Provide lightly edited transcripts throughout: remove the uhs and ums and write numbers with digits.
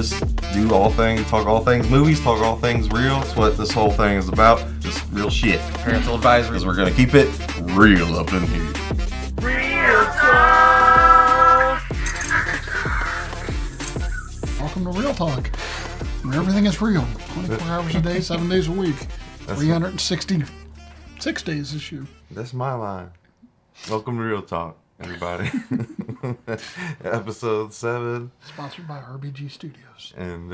just do all things, talk all things movies, talk all things real. That's what this whole thing is about. Just real shit. Parental advisory. Because we're going to keep it real up in here. Real Talk! Welcome to Real Talk, where everything is real. 24 hours a day, 7 days a week. 366 days this year. That's my line. Welcome to Real Talk, everybody. Episode 7. Sponsored by RBG Studios. And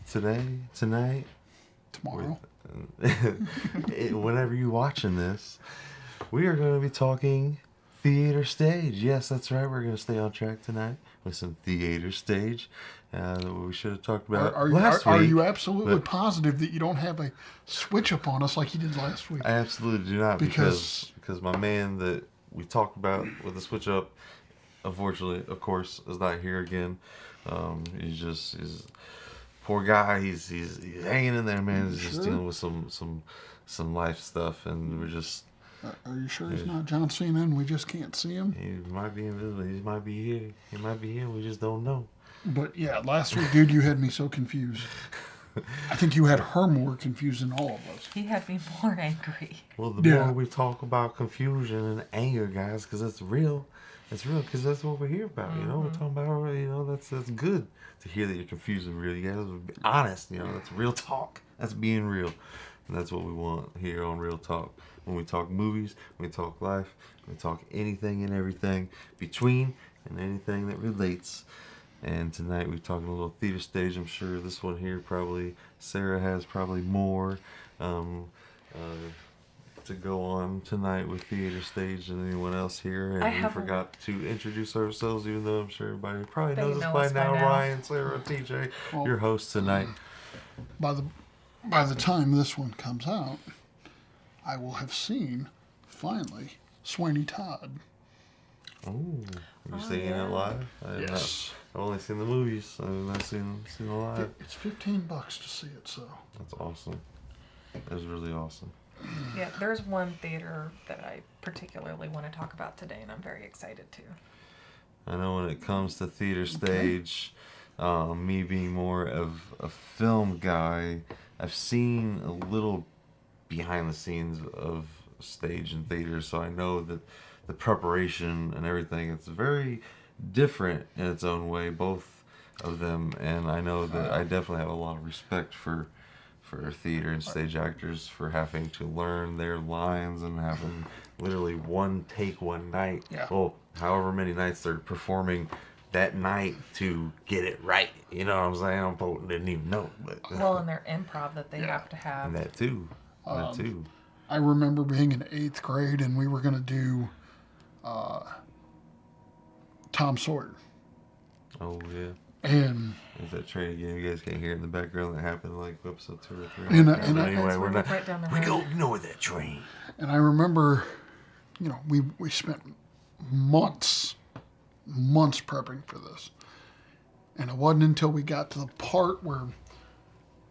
tonight, Tomorrow. whenever you're watching this, we are going to be talking theater stage. Yes, that's right. We're going to stay on track tonight with some theater stage. We should have talked about last week. Are you absolutely positive that you don't have a switch up on us like you did last week? I absolutely do not, because my man that we talked about with the switch up, unfortunately, of course, is not here again. He's poor guy. He's hanging in there, man. He's just dealing with some life stuff, and we're just. Are you sure he's not John Cena and we just can't see him? He might be invisible. He might be here. He might be here. We just don't know. But yeah, last week, dude, you had me so confused. I think you had her more confused than all of us. He had me more angry. Well, the more we talk about confusion and anger, guys, because it's real. It's real, because that's what we're here about. You know, we're talking about, that's good to hear that you're confused and real. You guys be honest. That's real talk. That's being real. And that's what we want here on Real Talk. When we talk movies, when we talk life, when we talk anything and everything between and anything that relates. And tonight we're talking a little theater stage. I'm sure this one here Sarah has probably more to go on tonight with theater stage than anyone else here. And we forgot to introduce ourselves, even though I'm sure everybody probably knows us by now. Ryan, Sarah, TJ, your hosts tonight. By the time this one comes out, I will have seen, finally, Sweeney Todd. Oh, you're seeing it live? Yes. I've only seen the movies. I've not seen it live. It's $15 to see it, so. That's awesome. That's really awesome. Yeah, there's one theater that I particularly want to talk about today, and I'm very excited to. I know when it comes to theater stage, me being more of a film guy, I've seen a little behind the scenes of stage and theater, so I know that the preparation and everything, it's very different in its own way, both of them, and I know that I definitely have a lot of respect for theater and stage actors for having to learn their lines and having literally one take one night. Yeah. Well, however many nights they're performing that night to get it right. You know what I'm saying? I'm probably didn't even know. But well, and their improv that they have to have. And that too. I remember being in 8th grade and we were going to do Tom Sawyer. Oh, yeah. And there's that train again. You guys can't hear it in the background. That happened like episode 2 or 3. Anyway, we're not. Right down the road. We go ignore that train. And I remember, we spent months prepping for this. And it wasn't until we got to the part where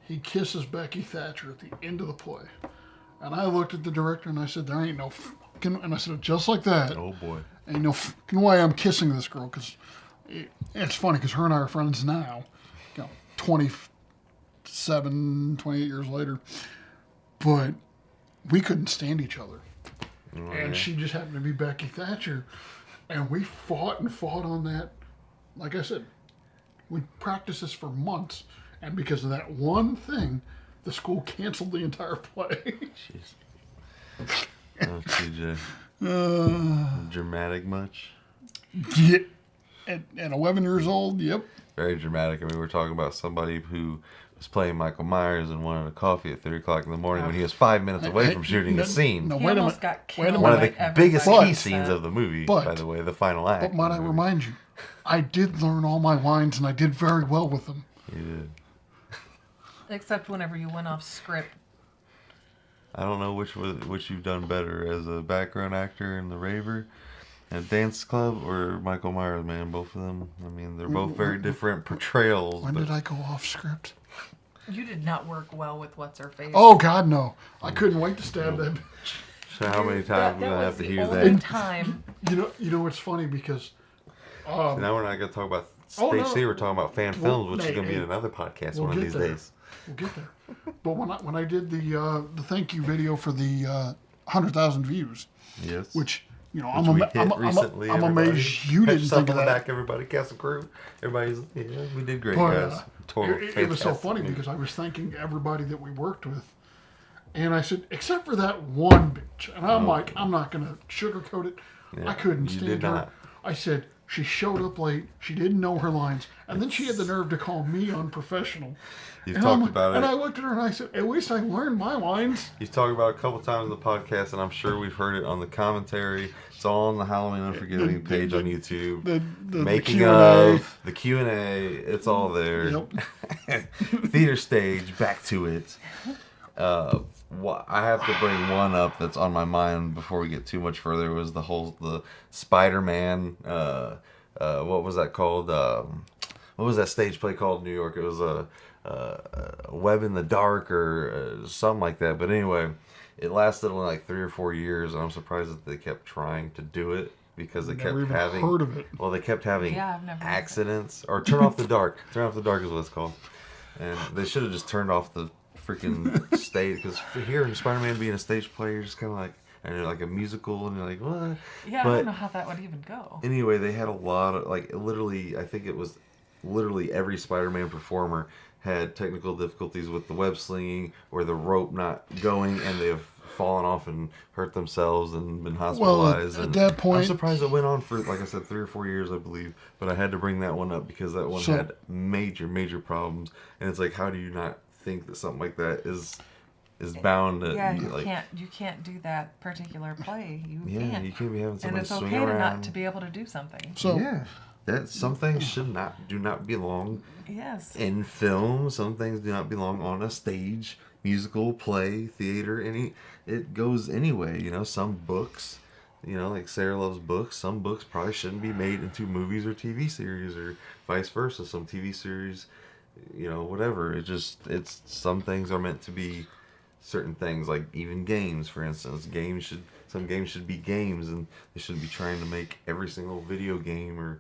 he kisses Becky Thatcher at the end of the play. And I looked at the director and I said, there ain't no fucking, and I said, just like that. Oh boy. Ain't no fucking way I'm kissing this girl, because it's funny, because her and I are friends now, 28 years later. But we couldn't stand each other. Oh, and she just happened to be Becky Thatcher. And we fought on that. Like I said, we practiced this for months. And because of that one thing, the school canceled the entire play. Jeez. Oh, TJ. Dramatic much? Yeah. At 11 years old, yep. Very dramatic. I mean, we're talking about somebody who was playing Michael Myers and wanted a coffee at 3 o'clock in the morning when he was 5 minutes away from shooting a scene. He almost got killed. One of the biggest key scenes of the movie, by the way, the final act. But might I remind you, I did learn all my lines and I did very well with them. You did. Except whenever you went off script. I don't know which you've done better, as a background actor in The Raver and Dance Club, or Michael Myers, man. Both of them. I mean, they're both very different portrayals. When did I go off script? You did not work well with What's-Her-Face. Oh, God, no. I couldn't wait to stab that bitch. So how many times we're going to have to hear that? You know what's funny, because... so now we're not going to talk about Oh, Stage no. C, we're talking about fan Well, films, which is going to be in another podcast we'll one of get these there. days. We'll get there. But when I did the thank you video for the 100,000 views, Yes. which you know Which we hit I'm recently, amazed everybody. you Pat didn't yourself think of on the that. back, everybody. Cast and crew. Everybody's, we did great, But guys. Total it was so fantastic funny movie. because I was thanking everybody that we worked with, and I said, except for that one bitch, and I'm like, I'm not gonna sugarcoat it. Yeah, I couldn't you stand did her. not. I said she showed up late. She didn't know her lines, and then she had the nerve to call me unprofessional. You've And talked about and it. I looked at her and I said, at least I learned my lines. You've talked about it a couple times in the podcast, and I'm sure we've heard it on the commentary. It's all on the Halloween Unforgiving page on YouTube. The Making Q&A. of the Q&A, it's all there. Yep. Theater stage, back to it. I have to bring one up that's on my mind before we get too much further. Was the Spider-Man? What was that called? What was that stage play called in New York? It was a Web in the Dark or something like that. But anyway, it lasted only like 3 or 4 years, and I'm surprised that they kept trying to do it because they kept Never even having heard of it. well, they kept having Yeah, I've never heard of it. accidents or Turn Off the Dark. Turn Off the Dark is what it's called, and they should have just turned off the freaking stage because here in Spider-Man being a stage play, you're just kind of like, and you're like a musical, and you're like, what? Yeah, I But don't know how that would even go. anyway, they had a lot of literally, I think it was literally every Spider-Man performer had technical difficulties with the web slinging or the rope not going, and they have fallen off and hurt themselves and been hospitalized. at and that point- I'm surprised it went on for, like I said, 3 or 4 years, I believe. But I had to bring that one up because that one So- had major problems, and it's like, how do you not think that something like that is bound to Yeah, be, you can't do that particular play. You yeah, can't. you can't be having And somebody it's swing okay to around. not to be able to do something. So Yeah, that some things do not belong Yes. in film. Some things do not belong on a stage, musical, play, theater. It goes anyway. Some books, like Sarah loves books. Some books probably shouldn't be made into movies or TV series, or vice versa. Some TV series, whatever. It's some things are meant to be certain things, like even games, for instance. Some games should be games, and they shouldn't be trying to make every single video game or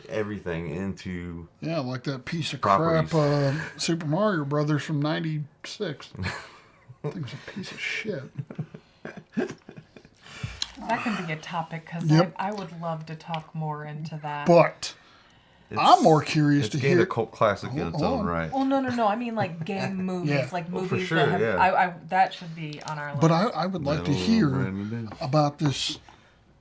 everything into yeah, like that piece of Properties. crap Super Mario Brothers from '96. That thing's a piece of shit. That can be a topic because Yep. I would love to talk more into that. But I'm more curious it's to gained hear. a cult classic in its Hold own on. right. Well, no. I mean, like game movies, Yeah. like Well, for movies sure, that have. yeah. I that should be on our list. But I would like to That'll hear bring me down. about this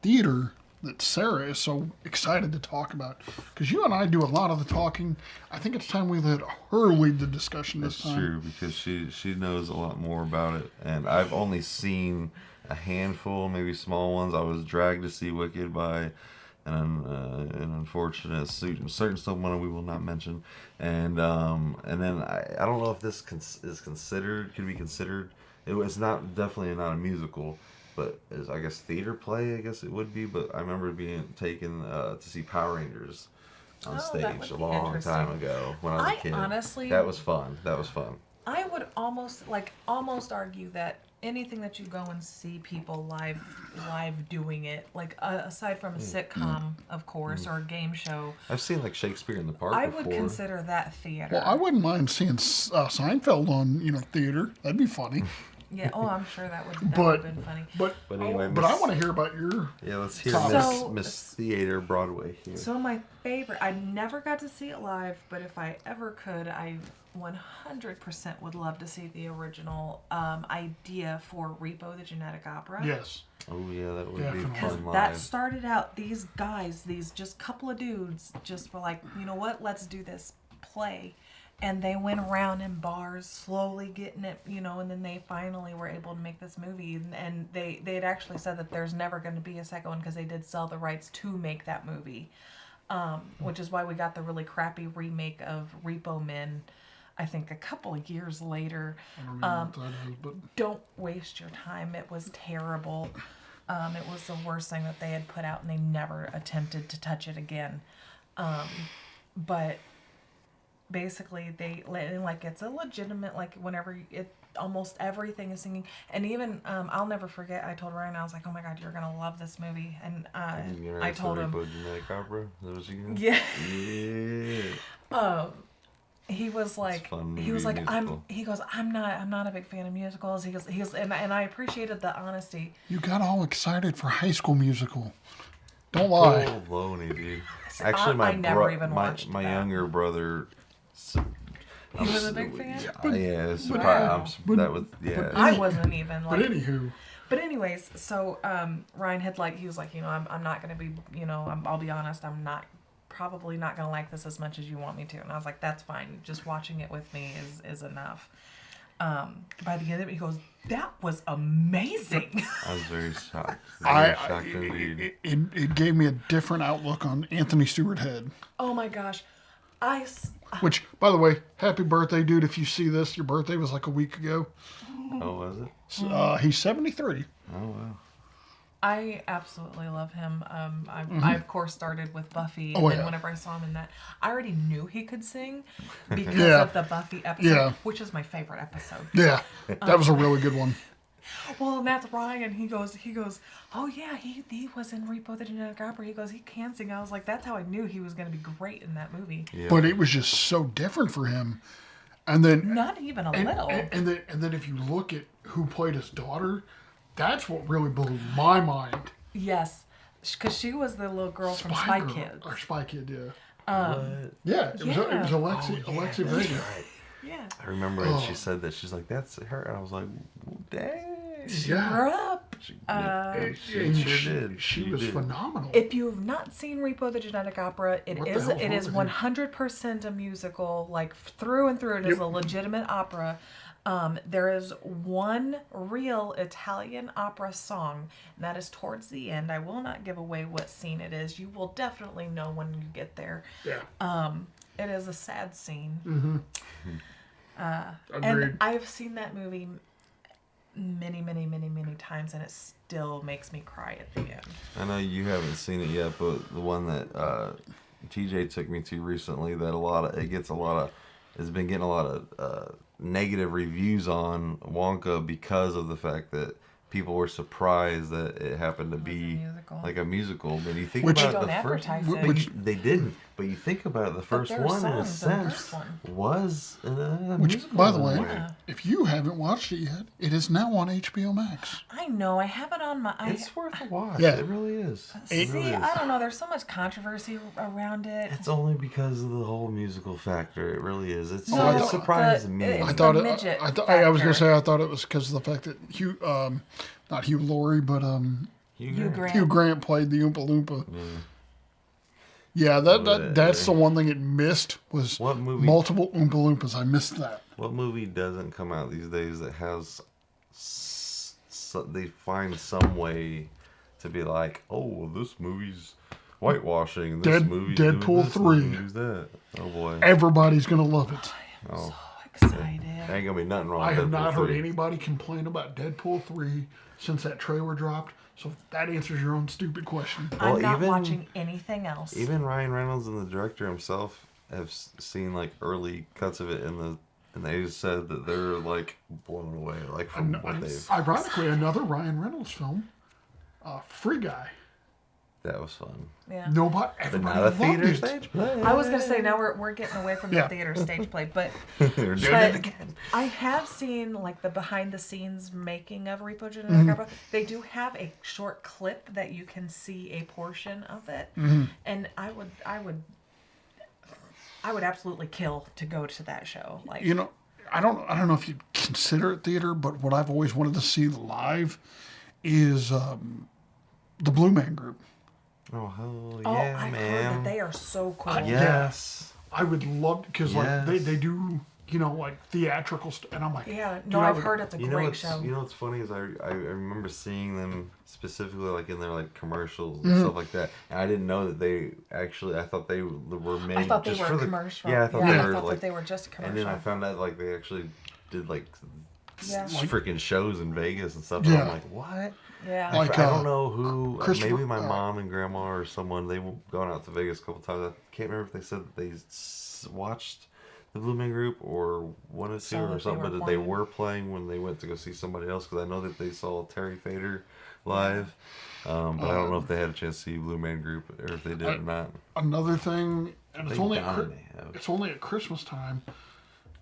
theater that Sarah is so excited to talk about. Because you and I do a lot of the talking. I think it's time we let her lead the discussion this That's time. true, because she knows a lot more about it, and I've only seen a handful, maybe small ones. I was dragged to see Wicked by an unfortunate certain someone we will not mention, and then I don't know if this could be considered. It was definitely not a musical, but is, I guess, theater play. I guess it would be. But I remember being taken to see Power Rangers on Oh, that stage would a be long time interesting. ago when I was a I kid. honestly- that was fun. I would almost argue that anything that you go and see people live doing it, like aside from a sitcom, of course, or a game show, I've seen like Shakespeare in the Park I before. would consider that theater. Well, I wouldn't mind seeing Seinfeld on theater. That'd be funny. Yeah. Oh, I'm sure that would But- have been funny. But But anyway, but I Miss- want to hear about your. Yeah, let's hear So- Miss Theater Broadway here. So my favorite, I never got to see it live, but if I ever could, I 100% would love to see the original idea for Repo the Genetic Opera. Yes. Oh yeah, that would be Definitely. Because fun that live. started out, these guys, these just couple of dudes, just were like, you know what, let's do this play. And they went around in bars, slowly getting it, and then they finally were able to make this movie. And they had actually said that there's never going to be a second one because they did sell the rights to make that movie. Which is why we got the really crappy remake of Repo Men, I think a couple of years later. I don't know what that is, but Don't waste your time. It was terrible. It was the worst thing that they had put out, and they never attempted to touch it again. But basically, it's a legitimate, like, whenever almost everything is singing. And even I'll never forget. I told Ryan, I was like, "Oh my God, you're gonna love this movie." And I told him, Opera? Is that what you got? yeah. Yeah. He was like, I'm not a big fan of musicals. He goes, and I appreciated the honesty. You got all excited for High School Musical. Don't lie. Oh, Loney, dude. Actually, I never even watched my that. younger brother. He was a big fan. I wasn't even like. But anywho. But anyways, so Ryan had he was like, I'm not gonna be, I'll be honest, I'm probably not gonna like this as much as you want me to. And I was like, that's fine. Just watching it with me is enough. By the end of it, he goes, that was amazing. I was very shocked. It gave me a different outlook on Anthony Stewart Head. Oh my gosh. Which, by the way, happy birthday, dude. If you see this, your birthday was like a week ago. Oh, was it? He's 73. Oh, wow. I absolutely love him. I of course started with Buffy, and then whenever I saw him in that, I already knew he could sing because of the Buffy episode, which is my favorite episode. Yeah, that was a really good one. Well, and that's Ryan. He goes, oh yeah, he was in Repo the Genetic Opera. He goes, he can sing. I was like, that's how I knew he was going to be great in that movie. Yeah. But it was just so different for him. And then not even a little. And then if you look at who played his daughter, that's what really blew my mind. Yes, because she was the little girl from Spy Kids. Or Spy Kid, yeah. Yeah, it was Alexi Vega. Right. Yeah. I remember when she said that. She's like, that's her. And I was like, dang. She grew up. She sure did. She was phenomenal. If you have not seen Repo the Genetic Opera, it is 100% a musical, like through and through. It is a legitimate opera. There is one real Italian opera song, and that is towards the end. I will not give away what scene it is. You will definitely know when you get there. Yeah. It is a sad scene. Mm-hmm. And I've seen that movie many, many, many, many times, and it still makes me cry at the end. I know you haven't seen it yet, but the one that TJ took me to recently, that it's been getting a lot of negative reviews on Wonka because of the fact that people were surprised that it happened to be like a musical. But you think about the first, they didn't. But you think about it, the first one in a sense was a musical. By the way, if you haven't watched it yet, it is now on HBO Max. I know. I have it on my. It's worth a watch. Yeah. It really is. I don't know. There's so much controversy around it. It's only because of the whole musical factor. It really is. It surprised me. I thought it was because of the fact that not Hugh Laurie, but Hugh Grant played the Oompa Loompa. Yeah, that's the one thing it missed was multiple Oompa Loompas. I missed that. What movie doesn't come out these days that has they find some way to be like, oh, this movie's whitewashing. This movie's Deadpool 3. That. Oh boy, everybody's gonna love it. So excited. There ain't gonna be nothing wrong. I have not heard 3. anybody complain about Deadpool 3 since that trailer dropped. So that answers your own stupid question. I'm not watching anything else. Even Ryan Reynolds and the director himself have seen like early cuts of it and they said that they're like blown away, like from what they've. Ironically, another Ryan Reynolds film, Free Guy. That was fun. Yeah. Everybody not a theater loved it. stage play. I was gonna say now we're getting away from the theater stage play, but We're doing it again. I have seen like the behind the scenes making of Repo Genetic Opera. They do have a short clip that you can see a portion of it, and I would absolutely kill to go to that show. Like I don't know if you'd consider it theater, but what I've always wanted to see live is the Blue Man Group. Oh hell yeah, I've man! Heard that they are so cool. Yes, I would love because like they do like theatrical stuff, and I'm like, I've heard it's a great show. You know what's funny is I remember seeing them specifically like in their like commercials and stuff like that, and I didn't know that they actually. I thought they were made. I thought they just were for a the commercial. Yeah, I thought that they were just a commercial. And then I found out like they actually did like freaking shows in Vegas and stuff. And I'm like, what? Yeah. Like, I don't know who. Maybe my mom and grandma or someone. They've gone out to Vegas a couple times. I can't remember if they said that they watched the Blue Man Group or one of two So or that they something, were but that they playing. were playing when they went to go see somebody else, because I know that they saw Terry Fader live. But I don't know if they had a chance to see Blue Man Group or if they did or not. Another thing, and it's They only may have. it's only at Christmas time,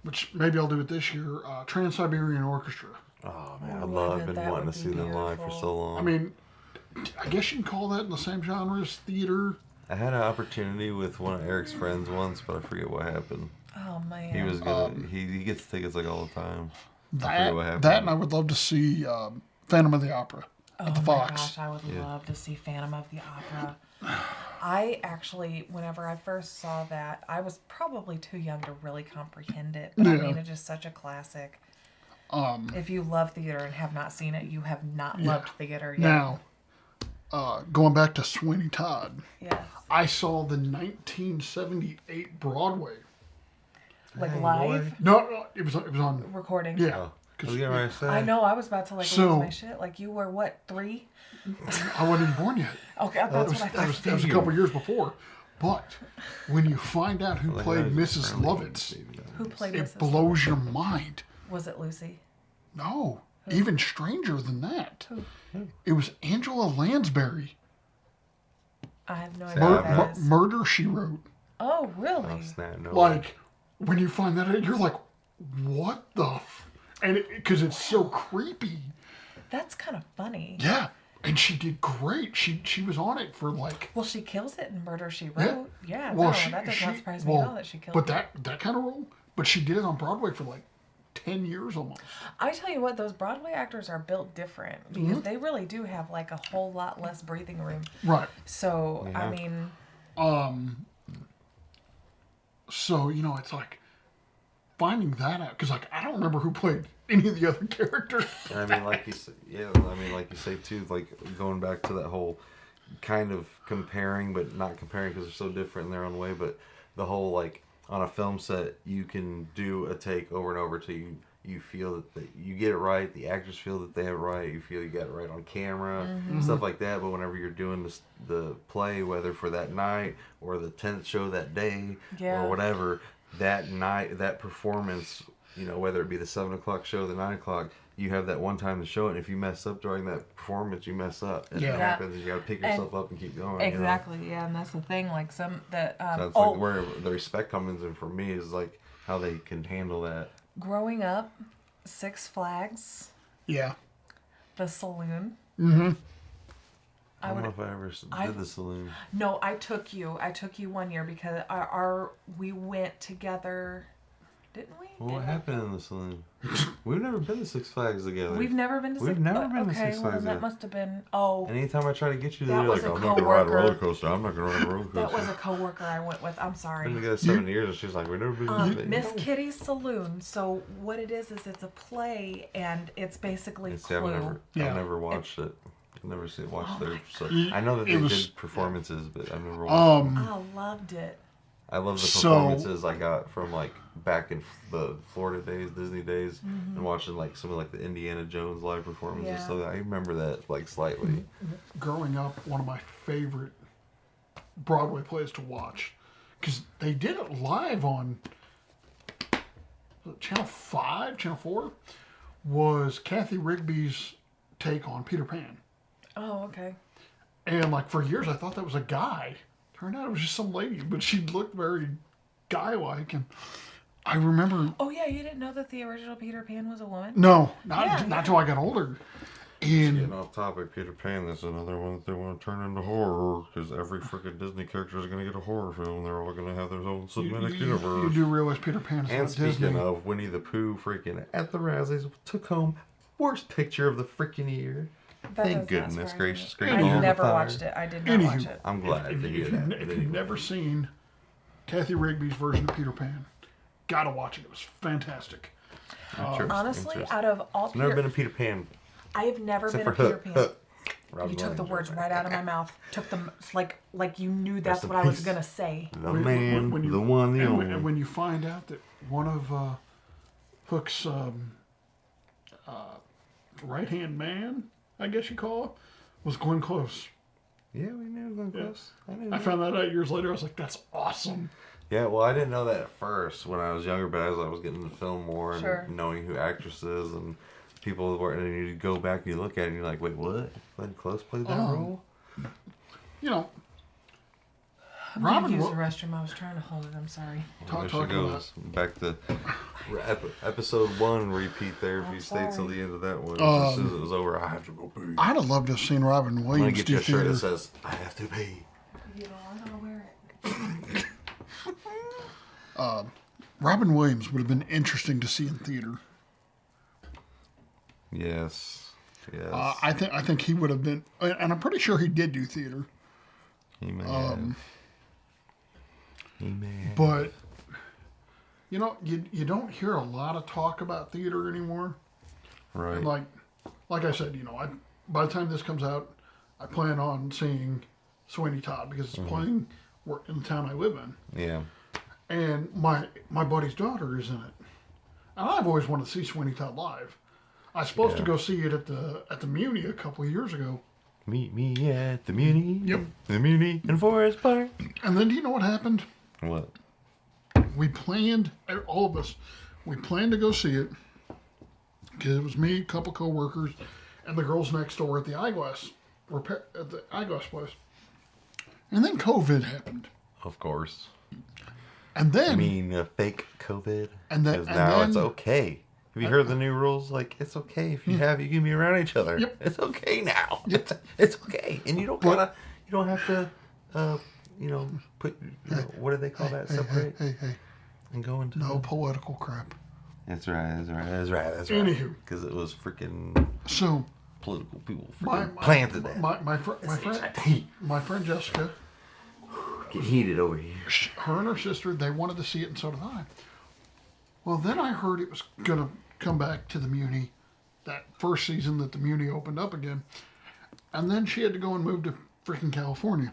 which maybe I'll do it this year. Trans-Siberian Orchestra. Oh man, Ooh, I'd love bet been that wanting would to be see them live for beautiful. so long. I mean, I guess you can call that in the same genre as theater. I had an opportunity with one of Eric's friends once, but I forget what happened. Oh man. He was gonna. he gets tickets like all the time. I That forget what happened. and I would love to see Phantom of the Opera at the Oh Fox. my gosh, I would love to see Phantom of the Opera. I actually, whenever I first saw that, I was probably too young to really comprehend it. But I Yeah. mean, it's just such a classic. If you love theater and have not seen it, you have not loved theater yet. Now, going back to Sweeney Todd, Yes. I saw the 1978 Broadway. Like Hey, live boy. No, it was on. recording. Yeah, I was 'cause getting ready to say. I know. I was about to like So- lose my shit. Like you were what 3? I wasn't even born yet. Okay, that's what I That thought. was a couple years before. But when you find out who Like, played I was Mrs. fairly Lovitz, baby. Who played it Mrs. blows your mind. Was it Lucy? No, even stranger than that. It was Angela Lansbury. I have no Say, idea I've what that not- is. Murder, She Wrote. Oh, really? Oh, snap, no. Like, when you find that out, you're like, what the And because it's so creepy. That's kind of funny. Yeah. And she did great. She was on it for like... Well, she kills it in Murder, She Wrote. Yeah, Well, no, that does not surprise me at all that she killed But it. that kind of role, but she did it on Broadway for like 10 years almost. I tell you what, those Broadway actors are built different because they really do have like a whole lot less breathing room. Right. So, I Yeah. mean, So, it's like finding that out, because like I don't remember who played any of the other characters. I mean, like you say, like you say too, like going back to that whole kind of comparing, but not comparing because they're so different in their own way. But the whole like on a film set, you can do a take over and over till you feel that you get it right. The actors feel that they have it right. You feel you got it right on camera, stuff like that. But whenever you're doing the play, whether for that night or the 10th show that day Yeah. or whatever, that night, that performance, whether it be the 7 o'clock show, the 9 o'clock, you have that one time to show it. And if you mess up during that performance, you mess up. And Yeah. it happens. You got to pick yourself up and keep going. exactly, yeah, and that's the thing. Like some that So it's like where the respect comes in for me is like how they can handle that. growing up, Six Flags, Yeah. the saloon. I don't know if I ever did the saloon. No, I took you one year because we went together, didn't we? Well, what Didn't we? happened in the saloon? We've never been to Six Flags together. We've never been to We've Six never been to Okay, Six well, Flags that yet. must have been. Anytime I try to get you That there, you're was like, a I'm not going to ride a coworker. roller coaster. I'm not going to ride a roller coaster. That was a coworker I went with. I'm sorry. Been together 7 years, and she's like, we've never been to Miss Kitty's Saloon. So what it is it's a play, and it's basically See, I've Clue. never watched it. I've never watched their. So God. I know that It they was- did performances, but I've never watched. I loved it. I love the So- performances I got from like back in the Florida days, Disney days, and watching like some of like the Indiana Jones live performances. Yeah. So I remember that like slightly. Growing up, one of my favorite Broadway plays to watch, because they did it live on Channel 5, Channel 4, was Kathy Rigby's take on Peter Pan. Oh, okay. And like for years I thought that was a guy. Turned out it was just some lady, but she looked very guy-like. And I remember, Oh yeah, you didn't know that the original Peter Pan was a woman? no, Yeah, not till I got older. Getting And off topic, Peter Pan, that's another one that they want to turn into horror, because every freaking Disney character is going to get a horror film. They're all going to have their own cinematic you universe. do realize Peter Pan is And not speaking Disney. of, Winnie the Pooh freaking at the Razzies took home worst picture of the freaking year. That Thank does not goodness surprise me. gracious, great Anywho. balls I of never fire. watched it. I did not watch Anywho. it. I'm glad If to hear that. But you've anyway. never seen Kathy Rigby's version of Peter Pan, gotta watch it. It was fantastic. Interesting, Honestly, interesting. out of all I've never been Peter, a Peter Pan. I have never Except been a for Peter Hook. Pan. Hook. Robin You took the Williams. words right out of my mouth. Took them like you knew that's in what I was peace. gonna say. The man, the one, the and only. when you find out that one of Hook's right-hand man, I guess you call it, was Glenn Close. Yeah, we knew Glenn Close. I knew I that. found that out years later. I was like, that's awesome. Yeah, well, I didn't know that at first when I was younger, but as I was getting to film more and Sure. knowing who actresses and people were, and you go back and you look at it and you're like, wait, what? Glenn Close played that role? You know, I'm going Robin to use Wi- the restroom. I was trying to hold it. I'm sorry. There she talking goes. Back to episode 1 repeat there. If I'm you stay till sorry. the end of that one, as soon as it was over, I have to go pee. I'd have loved to have seen Robin I'm gonna Williams get do you a shirt theater. that says, I have to pee. You know, I'm going to wear it. Robin Williams would have been interesting to see in theater. Yes. Yes. I think he would have been, and I'm pretty sure he did do theater. He may have. He may have. But you know, you don't hear a lot of talk about theater anymore. Right. And like I said, you know, by the time this comes out, I plan on seeing Sweeney Todd because it's playing in the town I live in. Yeah. And my buddy's daughter is in it. And I've always wanted to see Sweeney Todd live. I was supposed to go see it at the Muni a couple of years ago. Meet me at the Muni. Yep. The Muni in Forest Park. And then do you know what happened? What? We planned, all of us, we planned to go see it. Because it was me, a couple co-workers, and the girls next door at the eyeglass place. And then COVID happened. Of course. And then I mean, fake COVID. And then- 'Cause and now then- it's okay. Have you heard the new rules? Like, it's okay if you can be around each other. Yep. It's okay now. Yep. It's okay, and you don't But- have to, put. What do they call that? Separate hey, and go into. no political crap. That's right. Anywho. Because it was freaking So political people my freaking planted that. my friend Jessica, Get heated over here. her and her sister, they wanted to see it, and so did I. Well, then I heard it was gonna come back to the Muni, that first season that the Muni opened up again, and then she had to go and move to freaking California.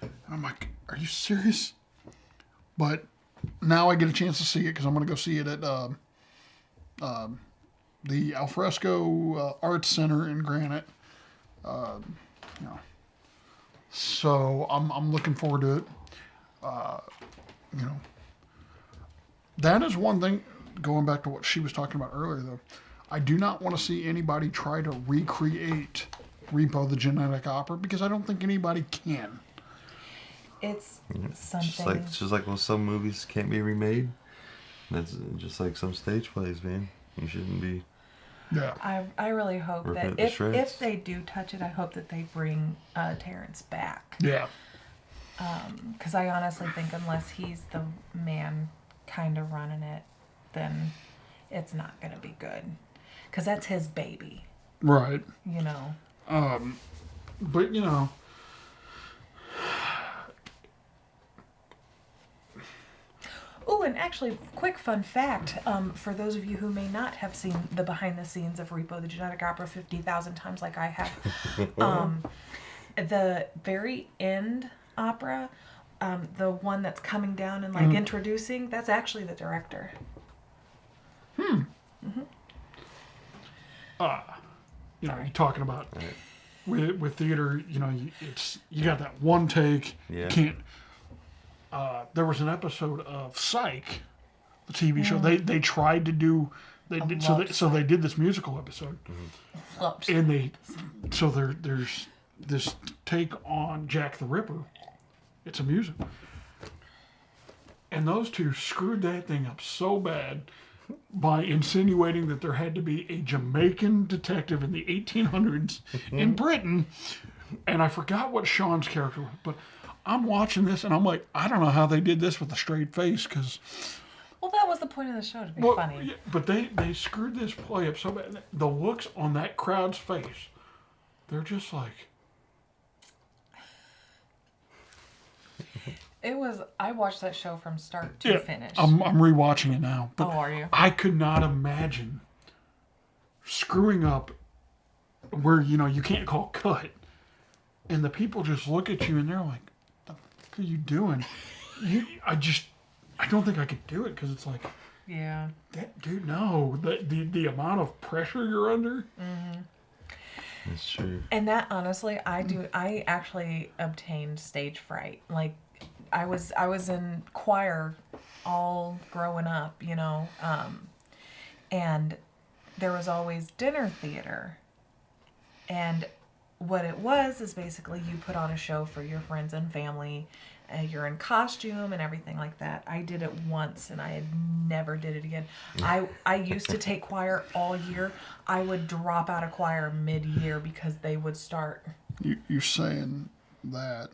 And I'm like, are you serious? But now I get a chance to see it because I'm gonna go see it at the Alfresco Arts Center in Granite. So I'm looking forward to it. That is one thing, going back to what she was talking about earlier, though. I do not want to see anybody try to recreate Repo the Genetic Opera because I don't think anybody can. It's something. It's just like when some movies can't be remade. That's just like some stage plays, man. You shouldn't be. Yeah. I really hope Ripping it that to shreds. if they do touch it, I hope that they bring Terrence back. Yeah. Because I honestly think unless he's the man kind of running it, then it's not going to be good. Because that's his baby, Right. you know. But, you know. Oh, and actually, quick fun fact, for those of you who may not have seen the behind the scenes of Repo the Genetic Opera 50,000 times like I have, the very end opera, the one that's coming down and like introducing, that's actually the director. You know, you're talking about with theater, you know, you got that one take. Yeah. You can't. There was an episode of Psych, the TV show. They tried to do. They did so they did this musical episode, Oops. and there's this take on Jack the Ripper. It's a musical, and those two screwed that thing up so bad by insinuating that there had to be a Jamaican detective in the 1800s in Britain, and I forgot what Sean's character was, but I'm watching this and I'm like, I don't know how they did this with a straight face, because Well, that was the point of the show, to be funny. yeah, but they screwed this play up so bad. The looks on that crowd's face, they're just like, It was. I watched that show from start to finish. I'm rewatching it now. But Oh, are you? I could not imagine screwing up where, you know, you can't call cut, and the people just look at you and they're like, "The fuck are you doing?" I don't think I could do it because it's like, Yeah. that dude, no, the amount of pressure you're under. That's true. And that honestly, I actually obtained stage fright. Like, I was in choir all growing up, you know, and there was always dinner theater. And what it was is basically you put on a show for your friends and family. You're in costume and everything like that. I did it once and I had never did it again. I used to take choir all year. I would drop out of choir mid-year because they would start. You're saying that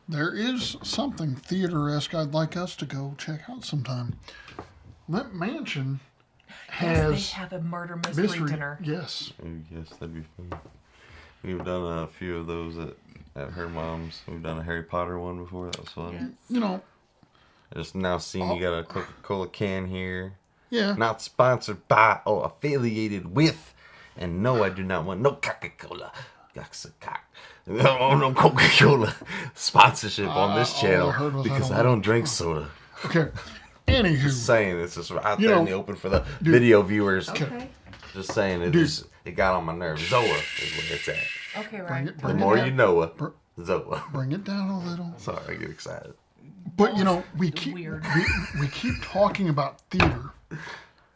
there is something theater-esque I'd like us to go check out sometime. That mansion has Yes, they have a murder mystery dinner. Yes. Oh, yes, that'd be fun. We've done a few of those at her mom's. We've done a Harry Potter one before. That was fun. Yes. You know, I just now seen you got a Coca-Cola can here. yeah. Not sponsored by or affiliated with. And no, I do not want no Coca-Cola. No Coca-Cola sponsorship on this all I channel heard was because I I don't don't drink soda. Okay. Anywho, Just saying, it's just out You there in know, the open for the video viewers. Okay. Just saying, it got on my nerves. Zoa is where it's at. Okay, bring right. it, The bring more it you down. know her, Br- Zoa. Bring it down a little. Sorry, I get excited. But you know, we keep Weird. we keep talking about theater.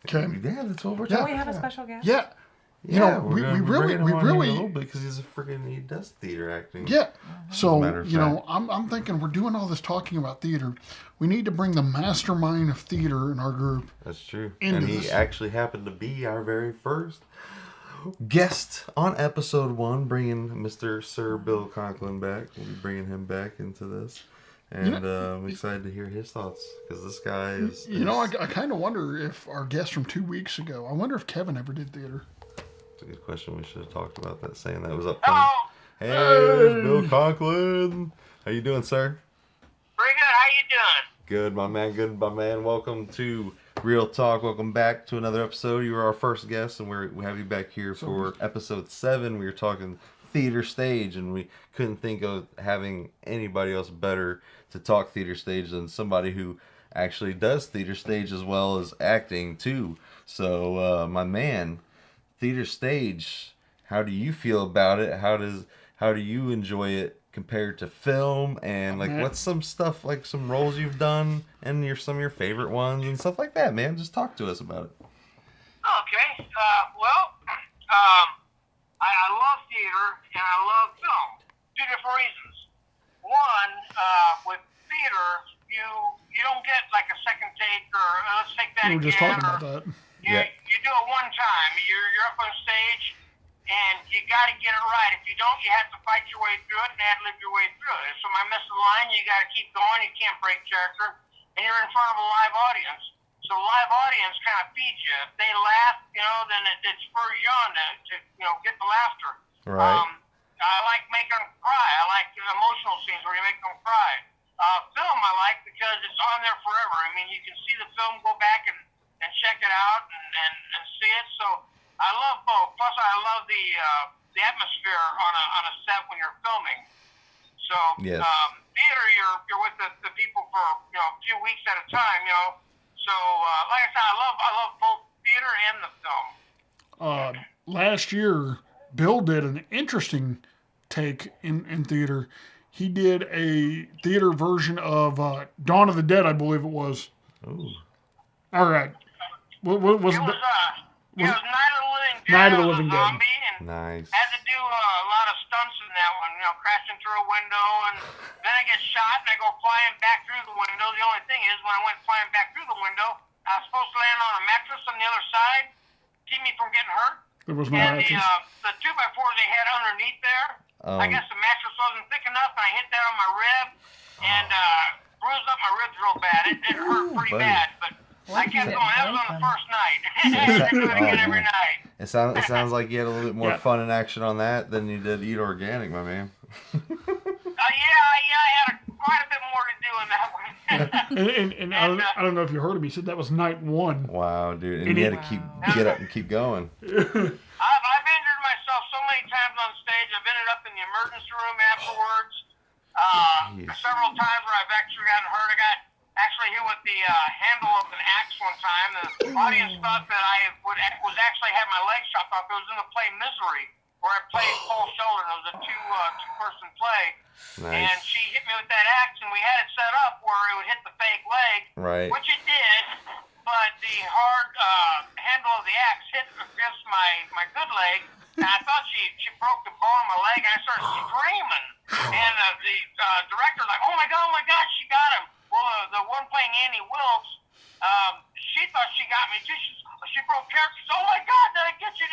Okay. Yeah, that's what we're Don't talking we have a about. special guest? Yeah. You Yeah, know, we're we gonna be really bringing him on here in a little really bit because he does theater acting. yeah. So matter of you know, I'm thinking we're doing all this talking about theater. We need to bring the mastermind of theater in our group. That's true. Into And he this. actually happened to be our very first guest on episode 1, bringing Mr. Sir Bill Conklin back. We'll be bringing him back into this. And I'm excited to hear his thoughts because this guy is. You know, I kind of wonder if our guest from 2 weeks ago. I wonder if Kevin ever did theater. It's a good question. We should have talked about that, saying that was up. Hello. Hey, there's Bill Conklin. How you doing, sir? Pretty good. How you doing? Good, my man. Good, my man. Welcome to Real Talk. Welcome back to another episode. You were our first guest, and we have you back here for episode 7. We were talking theater stage, and we couldn't think of having anybody else better to talk theater stage than somebody who actually does theater stage as well as acting too. So, my man, theater stage, how do you feel about it? How do you enjoy it compared to film? And like, what's some stuff, like some roles you've done and some of your favorite ones and stuff like that, man? Just talk to us about it. Okay. I love theater and I love film. 2 different reasons. One, with theater, you don't get like a second take or let's take that We were again. just talking or about that. You do it one time. You're up on stage and you got to get it right. If you don't, you have to fight your way through it and ad-lib your way through it. So I miss the line, you got to keep going. You can't break character. And you're in front of a live audience. So live audience kind of feeds you. If they laugh, then it spurs you on to get the laughter. Right. I like making them cry. I like emotional scenes where you make them cry. Film I like because it's on there forever. I mean, you can see the film, go back and check it out and see it. So I love both. Plus, I love the atmosphere on a set when you're filming. So Yes. Theater, you're with the people for a few weeks at a time. So like I said, I love both theater and the film. Last year, Bill did an interesting take in theater. He did a theater version of Dawn of the Dead, I believe it was. Ooh. All right. What was It was Night of the Living Dead. Night of the I was Living a Dead. zombie and Nice. had to do a lot of stunts in that one. Crashing through a window and then I get shot and I go flying back through the window. The only thing is when I went flying back through the window, I was supposed to land on a mattress on the other side, keep me from getting hurt. There was no And matches. the 2x4 they had underneath there, I guess the mattress wasn't thick enough, and I hit that on my rib and bruised up my ribs real bad. It hurt pretty buddy. bad, but I kept going. That was on the first night. I do it again every night. It sounds like you had a little bit more Yeah. fun and action on that than you did Eat Organic, my man. Yeah, I had quite a bit more to do in that one. And I don't know if you heard him. He said that was night 1. Wow, dude. And And you he- had to get up and keep going. I've injured myself so many times on stage. I've ended up in the emergency room afterwards. Jeez. Several times where I've actually gotten hurt. I got actually hit with the handle of an axe one time. The audience thought that I was actually had my leg chopped off. It was in the play Misery, where I played Paul Sheldon. It was a two-person play. Nice. And she hit me with that axe, and we had it set up where it would hit the fake leg, Right. which it did, but the hard handle of the axe hit against my good leg, and I thought she broke the bone of my leg, and I started screaming. And the director's like, oh my God, she got him. Well, the one playing Annie Wilkes, she thought she got me too. She broke character. She said, oh my God, did I get you?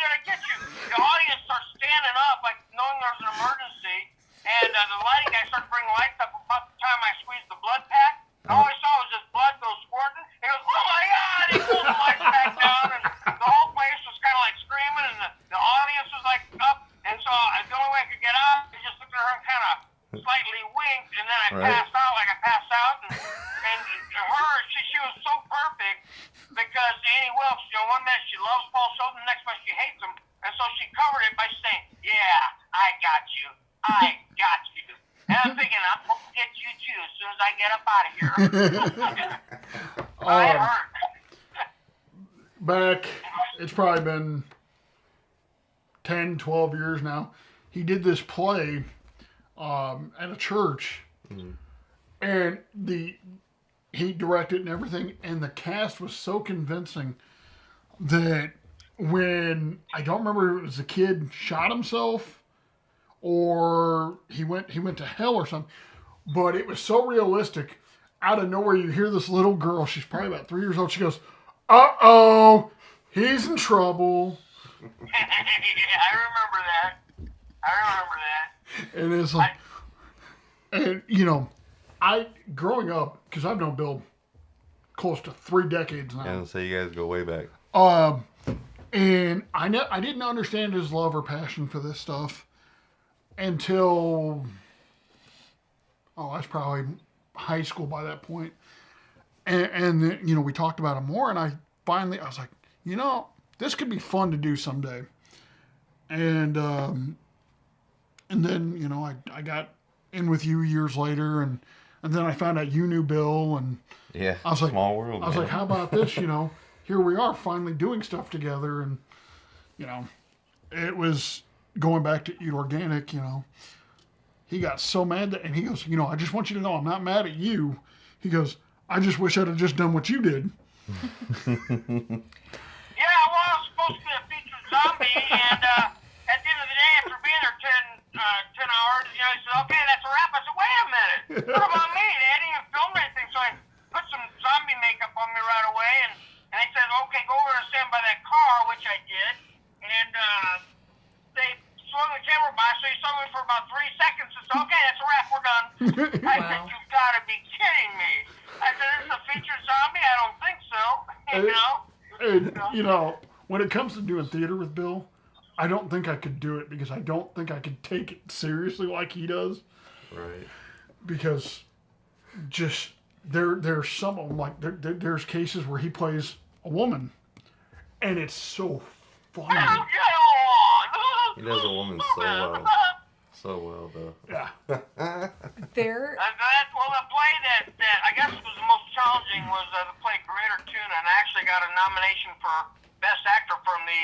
The audience starts standing up, like knowing there's an emergency. And the lighting guy started bringing lights up about the time I squeezed the blood pack. All I saw was just blood go squirting. He goes, oh my God! He pulled the lights back down, and the whole place was kind of like screaming, and the audience was like up. And so the only way I could get out, I just looked at her and kind of slightly winked, and then I passed out like I passed out. And her, she was so perfect because Annie Wilkes, one minute she loves Paul Sheldon, the next minute she hates him. And so she covered it by saying, yeah, I got you. I got you. And I'm thinking, I'm going to get you too as soon as I get up out of here. I hurt. Back, it's probably been 10, 12 years now. He did this play at a church, and he directed and everything, and the cast was so convincing that when, I don't remember if it was the kid shot himself or he went to hell or something, but it was so realistic. Out of nowhere, you hear this little girl, she's probably about 3 years old, she goes, uh-oh, he's in trouble. Yeah, I remember that. And it's like, I, growing up, because I've known Bill close to 3 decades now. And so you guys go way back. And I didn't understand his love or passion for this stuff until, I was probably high school by that point. And then, we talked about it more, and I was like, this could be fun to do someday. And then, I got in with you years later, and then I found out you knew Bill, and Yeah, I was like, small world. I was like, how about this? Here we are finally doing stuff together, and it was going back to Eat Organic. He got so mad that, and he goes, I just want you to know I'm not mad at you. He goes, I just wish I'd have just done what you did. Yeah, well, I was supposed to be a featured zombie, and at the end of the day, after being there 10 hours, he said, okay, that's a wrap. I said, wait a minute. What about me? They hadn't even filmed anything, so I put some zombie makeup on me right away, and they said, okay, go over and stand by that car, which I did, and they swung the camera by, so he saw me for about 3 seconds, and said, okay, that's a wrap, we're done. I said, you've got to be kidding me. I said, this is a featured zombie? I don't think so, And, when it comes to doing theater with Bill, I don't think I could do it because I don't think I could take it seriously like he does. Right. Because just there's some of them, like there's cases where he plays a woman, and it's so funny. He does a woman so well though. Yeah. There. Well, the play that I guess was the most challenging was the play Greater Tuna, and I actually got a nomination for Best Actor from the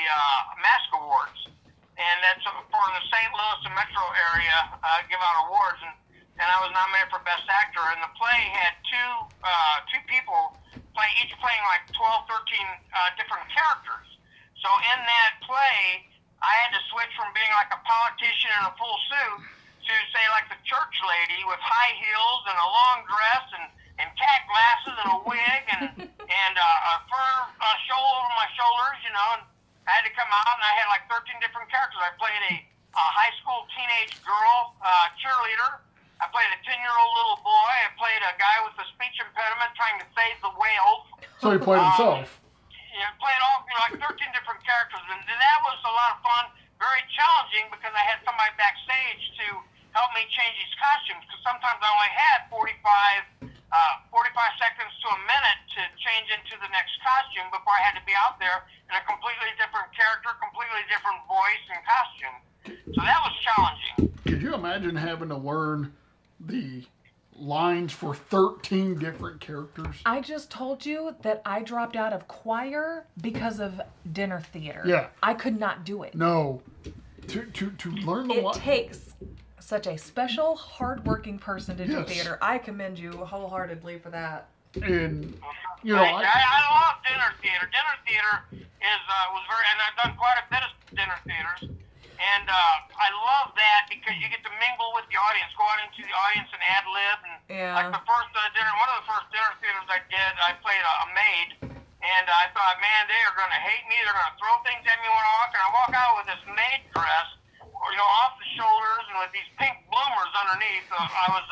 Mask Awards, and that's for the St. Louis and Metro area give out awards, and I was nominated for Best Actor, and the play had two people each playing like 12, 13 different characters. So in that play, I had to switch from being like a politician in a full suit to say like the church lady with high heels and a long dress and cat glasses and a wig and a fur shawl over my shoulders, and I had to come out, and I had like 13 different characters. I played a high school teenage girl cheerleader. I played a 10-year-old little boy. I played a guy with a speech impediment trying to save the whales. So he played himself. Yeah, played all like 13 different characters, and that was a lot of fun. Very challenging because I had somebody backstage to help me change these costumes, because sometimes I only had 45 seconds to a minute to change into the next costume before I had to be out there in a completely different character, completely different voice and costume. So that was challenging. Could you imagine having to learn the lines for 13 different characters? I just told you that I dropped out of choir because of dinner theater. Yeah. I could not do it. No. to learn the It takes such a special, hardworking person to do Yes. theater. I commend you wholeheartedly for that. and you know I love dinner theater. Dinner theater was very, and I've done quite a bit of dinner theaters, and I love that because you get to mingle with the audience, go out into the audience and ad lib, and like the first one of the first dinner theaters I did, I played a maid, and I thought, man, they are going to hate me. They're going to throw things at me when I walk, and I walk out with this maid dress, off the shoulders, and with these pink bloomers underneath. I was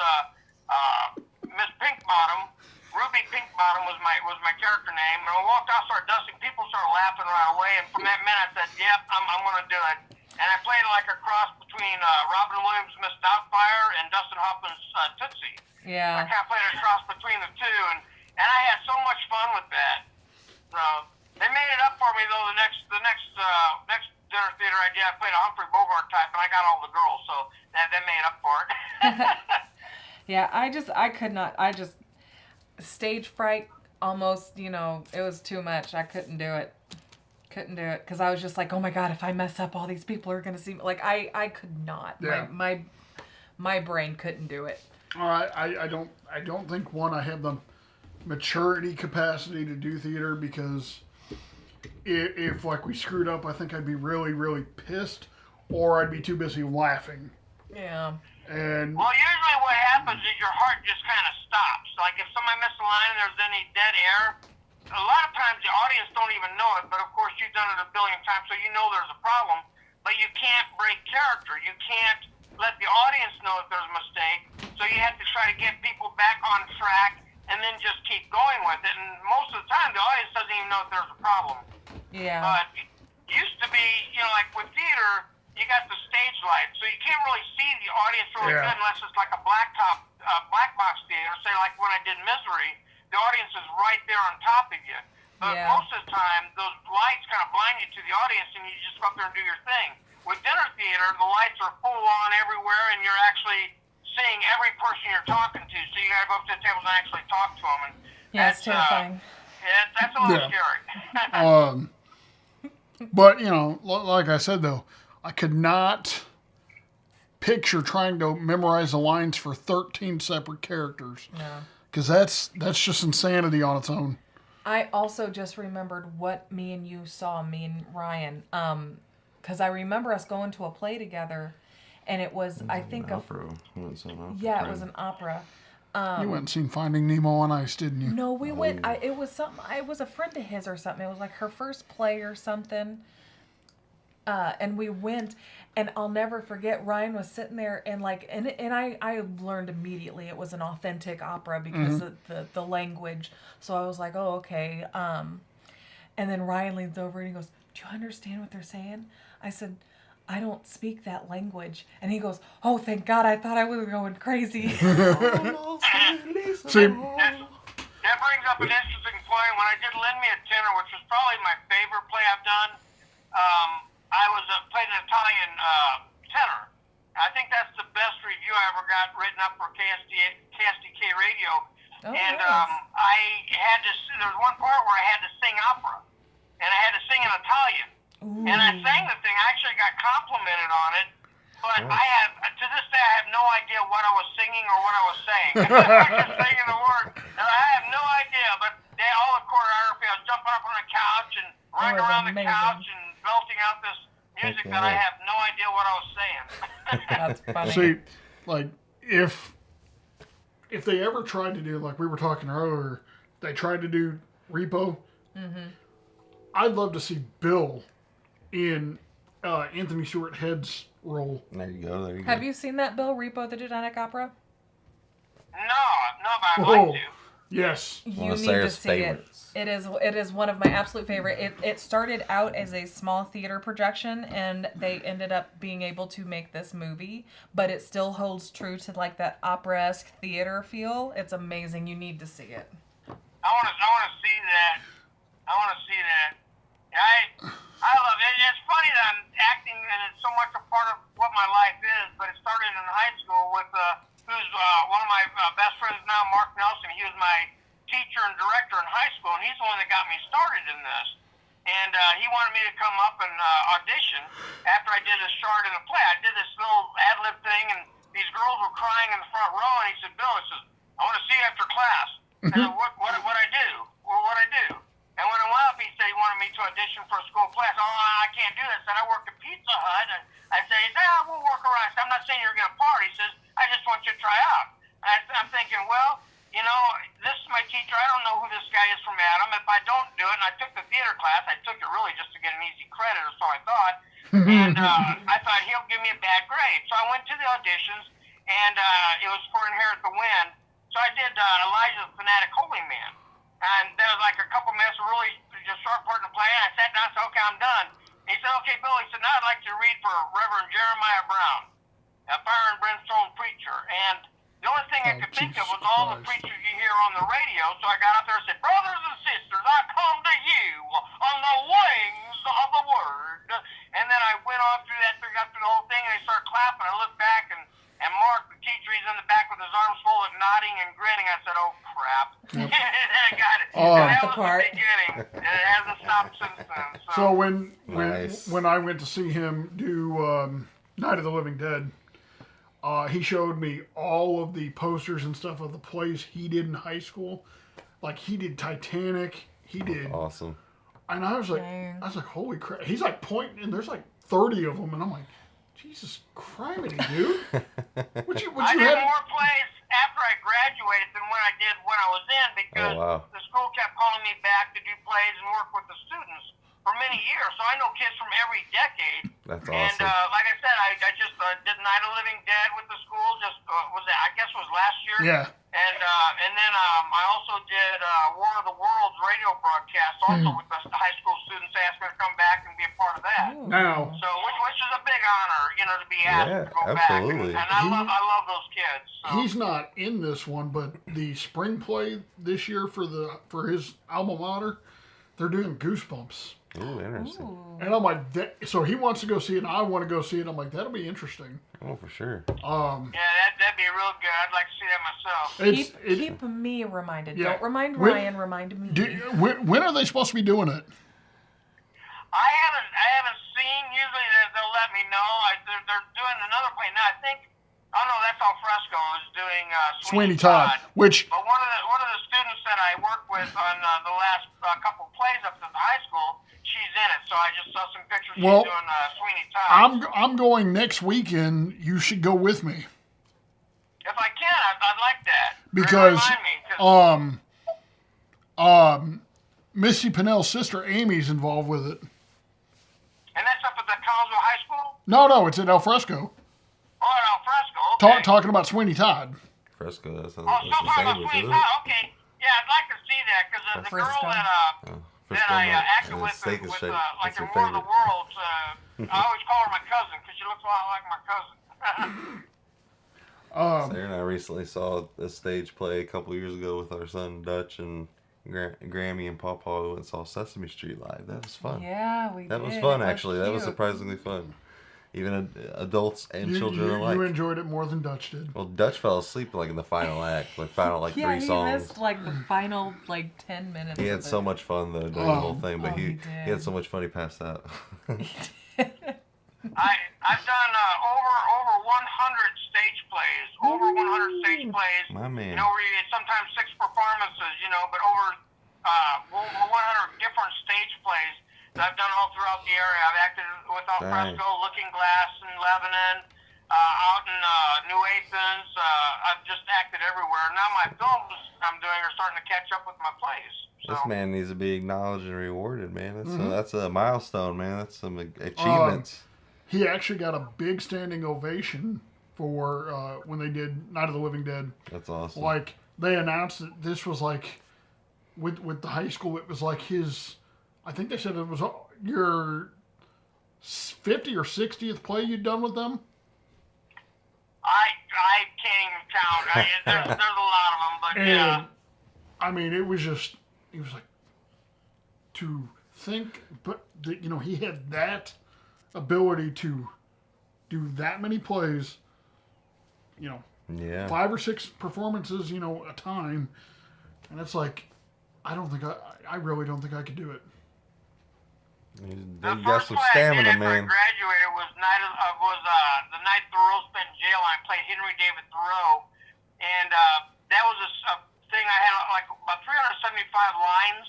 Miss Pink Bottom. Ruby Pinkbottom was my character name. And I walked out, started dusting. People started laughing right away. And from that minute, I said, "Yep, I'm going to do it." And I played like a cross between Robin Williams' Miss Doubtfire and Dustin Hoffman's Tootsie. Yeah. I kind of played a cross between the two, and I had so much fun with that. So they made it up for me though. The next dinner theater I did, I played a Humphrey Bogart type, and I got all the girls, so that made up for it. Yeah, I could not. Stage fright almost, it was too much. I couldn't do it. Because I was just like, oh my God, if I mess up, all these people are going to see me. Like, I could not. Yeah. My brain couldn't do it. all right, I don't think I have the maturity capacity to do theater, because if like we screwed up, I think I'd be really, really pissed, or I'd be too busy laughing. Yeah. And Well, usually what happens is your heart just kind of stops. Like if somebody misses a line and there's any dead air, a lot of times the audience don't even know it, but of course you've done it a billion times, so you know there's a problem, but you can't break character. You can't let the audience know if there's a mistake, so you have to try to get people back on track and then just keep going with it. And most of the time the audience doesn't even know if there's a problem. Yeah. But it used to be, like with theater, you got the stage lights, so you can't really see the audience really Yeah. good unless it's like a black box theater. Say like when I did Misery, the audience is right there on top of you. But Yeah. most of the time, those lights kind of blind you to the audience, and you just go up there and do your thing. With dinner theater, the lights are full on everywhere, and you're actually seeing every person you're talking to. So you got to go up to the tables and actually talk to them. And Yeah, it's that's, terrifying. that's a little Yeah. scary. But like I said though, I could not picture trying to memorize the lines for 13 separate characters, No. because that's just insanity on its own. I also just remembered what me and you saw, me and Ryan. Because I remember us going to a play together, and it was, I think, opera. It was an opera. You went and seen Finding Nemo on Ice, didn't you? No, we went. It was something. It was a friend of his or something. It was like her first play or something. And we went, and I'll never forget. Ryan was sitting there, and I learned immediately it was an authentic opera because of the language. So I was like, oh, okay. And then Ryan leans over and he goes, "Do you understand what they're saying?" I said, "I don't speak that language." And he goes, "Oh, thank God! I thought I was going crazy." See, That brings up an interesting point. When I did Lend Me a Tenor, which was probably my favorite play I've done, I was played an Italian tenor. I think that's the best review I ever got written up for KSDK radio. Oh, And nice. I had to. There was one part where I had to sing opera, and I had to sing in Italian. Ooh. And I sang the thing. I actually got complimented on it. But I have, to this day, I have no idea what I was singing or what I was saying. I was just singing the word. And I have no idea. But all the choreography, I was jumping up on the couch and running was around the amazing. couch and belting out this music that I have no idea what I was saying. That's funny. see, like if they ever tried to do, like we were talking earlier, they tried to do Repo. I'd love to see Bill in Anthony Stewart Head's role. There you go. Have you seen that, Bill? Repo, the Titanic Opera? No, but I'd Whoa. like to. Yes. You One of need to Sarah's see favorites. it. It is one of my absolute favorite. It started out as a small theater production, and they ended up being able to make this movie, but it still holds true to like that opera-esque theater feel. It's amazing. You need to see it. I want to see that. I want to see that. I love it. It's funny that I'm acting, and it's so much a part of what my life is. But it started in high school with who's one of my best friends now, Mark Nelson. He was my teacher and director in high school, and he's the one that got me started in this. And and he wanted me to come up and audition after I did a short in a play. I did this little ad-lib thing, and these girls were crying in the front row, and he said, Bill, he says, I want to see you after class. I said, what I do? Well, what I do? And when I went up, he said he wanted me to audition for a school play. I said, oh, I can't do that. I said, I work at Pizza Hut. And I said, we'll work around. I said, I'm not saying you're going to party. He says, I just want you to try out. And I'm thinking, well, you know, this is my teacher. I don't know who this guy is from Adam. If I don't do it, and I took the theater class, I took it really just to get an easy credit, or so I thought. And I thought he'll give me a bad grade. So I went to the auditions, and it was for Inherit the Wind. So I did Elijah the Fanatic Holy Man. And there was like a couple minutes of really just short part in the play, and I sat down and said, okay, I'm done. And he said, okay, Bill, he said, now I'd like you to read for Reverend Jeremiah Brown, a fire and brimstone preacher. And the only thing I could think of was all the preachers you hear on the radio. So I got out there and said, brothers and sisters, I come to you on the wings of the word. And then I went on through that, got through the whole thing, and they started clapping. I looked back, and Mark, the teacher, he's in the back with his arms folded, nodding and grinning. I said, oh, crap. Yep. I got it. Oh. And that The was part. the beginning. And it hasn't stopped since then. So Nice. when I went to see him do Night of the Living Dead, he showed me all of the posters and stuff of the plays he did in high school. Like he did Titanic, he did, Awesome. and I was like, holy crap! He's like pointing, and there's like 30 of them, and I'm like, Jesus criminy, dude! What you I did have? more plays after I graduated than when I did when I was in, because the school kept calling me back to do plays and work with the students for many years. So I know kids from every decade. That's And awesome. like I said, I just did Night of the Living Dead with the school. Just I guess it was last year. Yeah. And then I also did War of the Worlds radio broadcast also with the high school students. They asked me to come back and be a part of that. Now, So which is a big honor, you know, to be asked Yeah, to go absolutely. back. And I love those kids. So. he's not in this one, but the spring play this year for his alma mater, they're doing Goosebumps. Ooh, interesting. And I'm like, so he wants to go see it, and I want to go see it. I'm like, that'll be interesting. Oh, for sure. Yeah, that'd be real good. I'd like to see that myself. Keep me reminded. Yeah. Don't remind Ryan. Remind me. When are they supposed to be doing it? I haven't seen. Usually they'll let me know. They're doing another play now. I think. Oh no, that's Al Fresco is doing Sweeney Todd, which. But one of the students that I worked with on the last couple plays up at the high school, she's in it. So I just saw some pictures. She's doing Sweeney Todd. I'm going next weekend. You should go with me. If I can, I'd like that. Because Remind me, Missy Pinnell's sister Amy's involved with it. And that's up at the Collinsville High School? No, it's at El Fresco. Oh, at Al Fresco, okay. Talking about Sweeney Todd. Fresco, that sounds Oh, like still the talking about sandwich, Sweeney isn't it? Todd, okay. Yeah, I'd like to see that, because the girl Frisco. that Frisco I nut acted and with steak is shaped. like That's in your War of the favorite. Worlds, I always call her my cousin, because she looks a lot like my cousin. Sarah and I recently saw a stage play a couple years ago with our son Dutch and Grammy and Pawpaw. We went and saw Sesame Street live. That was fun. Yeah, we That did. was fun, It actually. That was cute. surprisingly fun. Even adults and children alike. You enjoyed it more than Dutch did. Well, Dutch fell asleep like in the final act, Yeah, three he songs. missed like the final 10 minutes. He had of so it. much fun though during the whole thing, but Oh, he he did. had so much fun he passed out. I've done over 100 stage plays, over 100 stage plays. My man. You know, where you sometimes 6 performances, you know, but over 100 different stage plays that I've done all throughout the area. I've acted with Al Dang. Fresco, Looking Glass in Lebanon, out in New Athens. I've just acted everywhere. Now my films I'm doing are starting to catch up with my plays. So. This man needs to be acknowledged and rewarded, man. That's a milestone, man. That's some achievements. He actually got a big standing ovation for when they did Night of the Living Dead. That's awesome. Like they announced that this was like with the high school. It was like his. I think they said it was your 50 or 60th play you'd done with them. I can't even count. There's a lot of them, but And yeah. I mean, it was like to think, but he had that ability to do that many plays, Yeah. 5 or 6 performances, a time. And it's like, I really don't think I could do it. The You got first some play I did stamina, after I man. graduated was the night Thoreau spent in jail. And I played Henry David Thoreau, and that was a thing. I had like about 375 lines.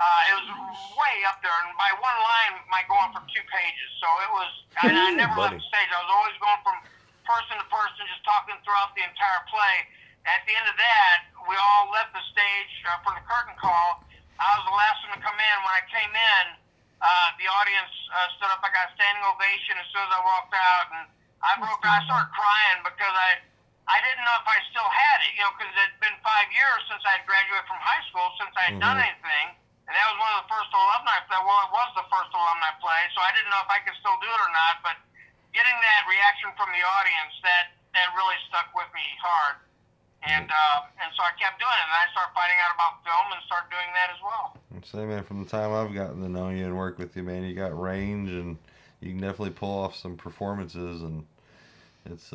It was way up there, and by one line, might go on for 2 pages. So it was. And I never left the stage. I was always going from person to person, just talking throughout the entire play. At the end of that, we all left the stage for the curtain call. I was the last one to come in. When I came in, the audience stood up. I got a standing ovation as soon as I walked out, and I started crying because I didn't know if I still had it, because it had been 5 years since I had graduated from high school, since I had done anything, and that was one of the first alumni play. Well, it was the first alumni play, so I didn't know if I could still do it or not. But getting that reaction from the audience, that really stuck with me hard, and so I kept doing it, and I started finding out about film and started doing that as well. Say, man, from the time I've gotten to know you and work with you, man, you got range, and you can definitely pull off some performances, and it's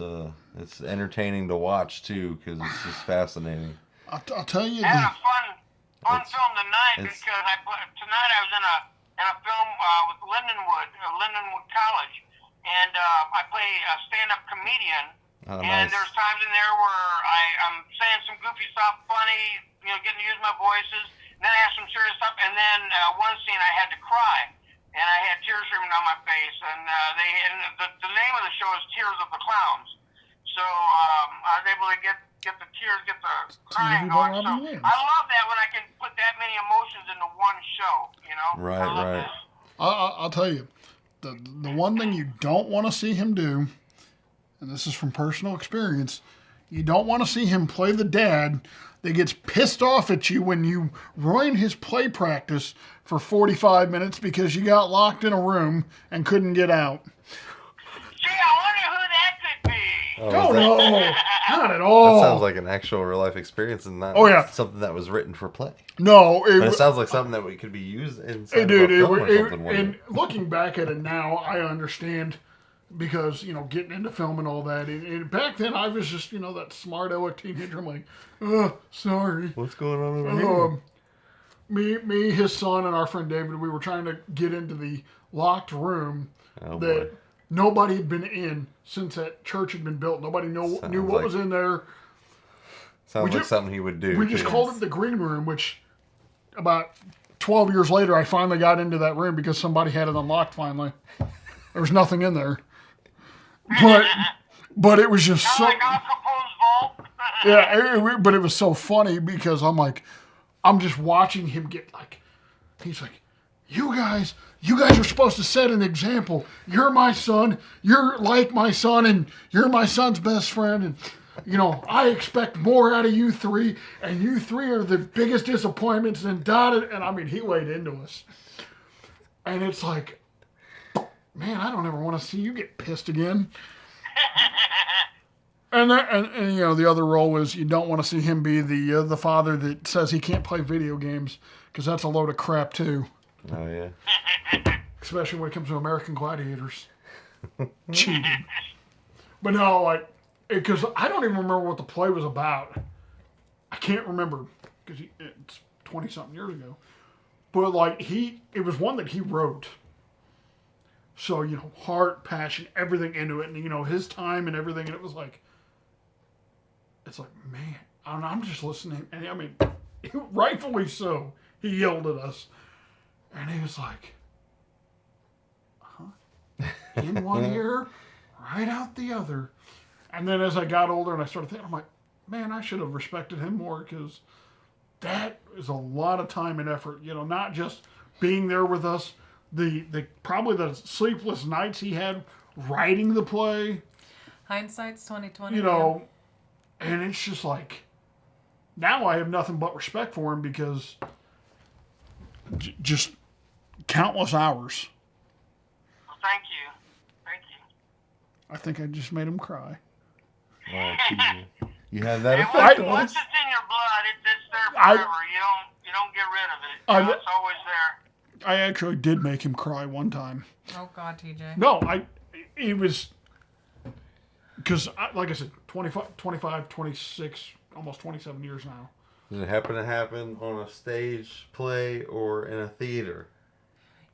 entertaining to watch too, because it's just fascinating. I'll tell you. I had a fun film tonight because tonight I was in a film with Lindenwood College, and I play a stand-up comedian. Oh, and nice. there's times in there where I'm saying some goofy stuff, funny, getting to use my voices. And then I have some serious stuff, and then one scene I had to cry, and I had tears streaming down my face. And the name of the show is Tears of the Clowns. So I was able to get the tears, get the crying going. So I love that when I can put that many emotions into one show. Right. I'll tell you, the one thing you don't want to see him do, and this is from personal experience, you don't want to see him play the dad that gets pissed off at you when you ruin his play practice for 45 minutes because you got locked in a room and couldn't get out. Gee, I wonder who that could be. Oh, no, not at all. That sounds like an actual real life experience and not something that was written for play. No, but it sounds like something that we could be used inside of a film or something. And looking back at it now, I understand. Because, getting into film and all that. And back then, I was just, that smart aleck teenager. I'm like, sorry. What's going on over here? Me, his son, and our friend David, we were trying to get into the locked room that nobody had been in since that church had been built. Nobody knew what was in there. Sounds like something he would do. We just called it the green room, which about 12 years later, I finally got into that room because somebody had it unlocked finally. There was nothing in there. But it was just so. Like Al Capone's vault. Yeah, but it was so funny because I'm just watching him get he's like, you guys are supposed to set an example. You're my son. You're like my son, and you're my son's best friend. And I expect more out of you three, and you three are the biggest disappointments. And he laid into us, and it's like. Man, I don't ever want to see you get pissed again. and the other role was you don't want to see him be the father that says he can't play video games because that's a load of crap too. Oh yeah. Especially when it comes to American Gladiators. Cheating. But no, because I don't even remember what the play was about. I can't remember because it's 20-something years ago. But it was one that he wrote. So, heart, passion, everything into it. And, his time and everything. And it was man, I'm just listening. And rightfully so, he yelled at us. And he was like, in one ear, right out the other. And then as I got older and I started thinking, I'm like, man, I should have respected him more because that is a lot of time and effort. Not just being there with us. Probably the sleepless nights he had writing the play. Hindsight's 20/20. And it's just now I have nothing but respect for him because just countless hours. Well, thank you. I think I just made him cry. Wow, you have that effect on Once us. it's in your blood, it's there forever. You don't get rid of it. It's always there. I actually did make him cry one time. Oh, God, TJ. No, he was, because, like I said, 25, 26, almost 27 years now. Did it happen to happen on a stage play or in a theater?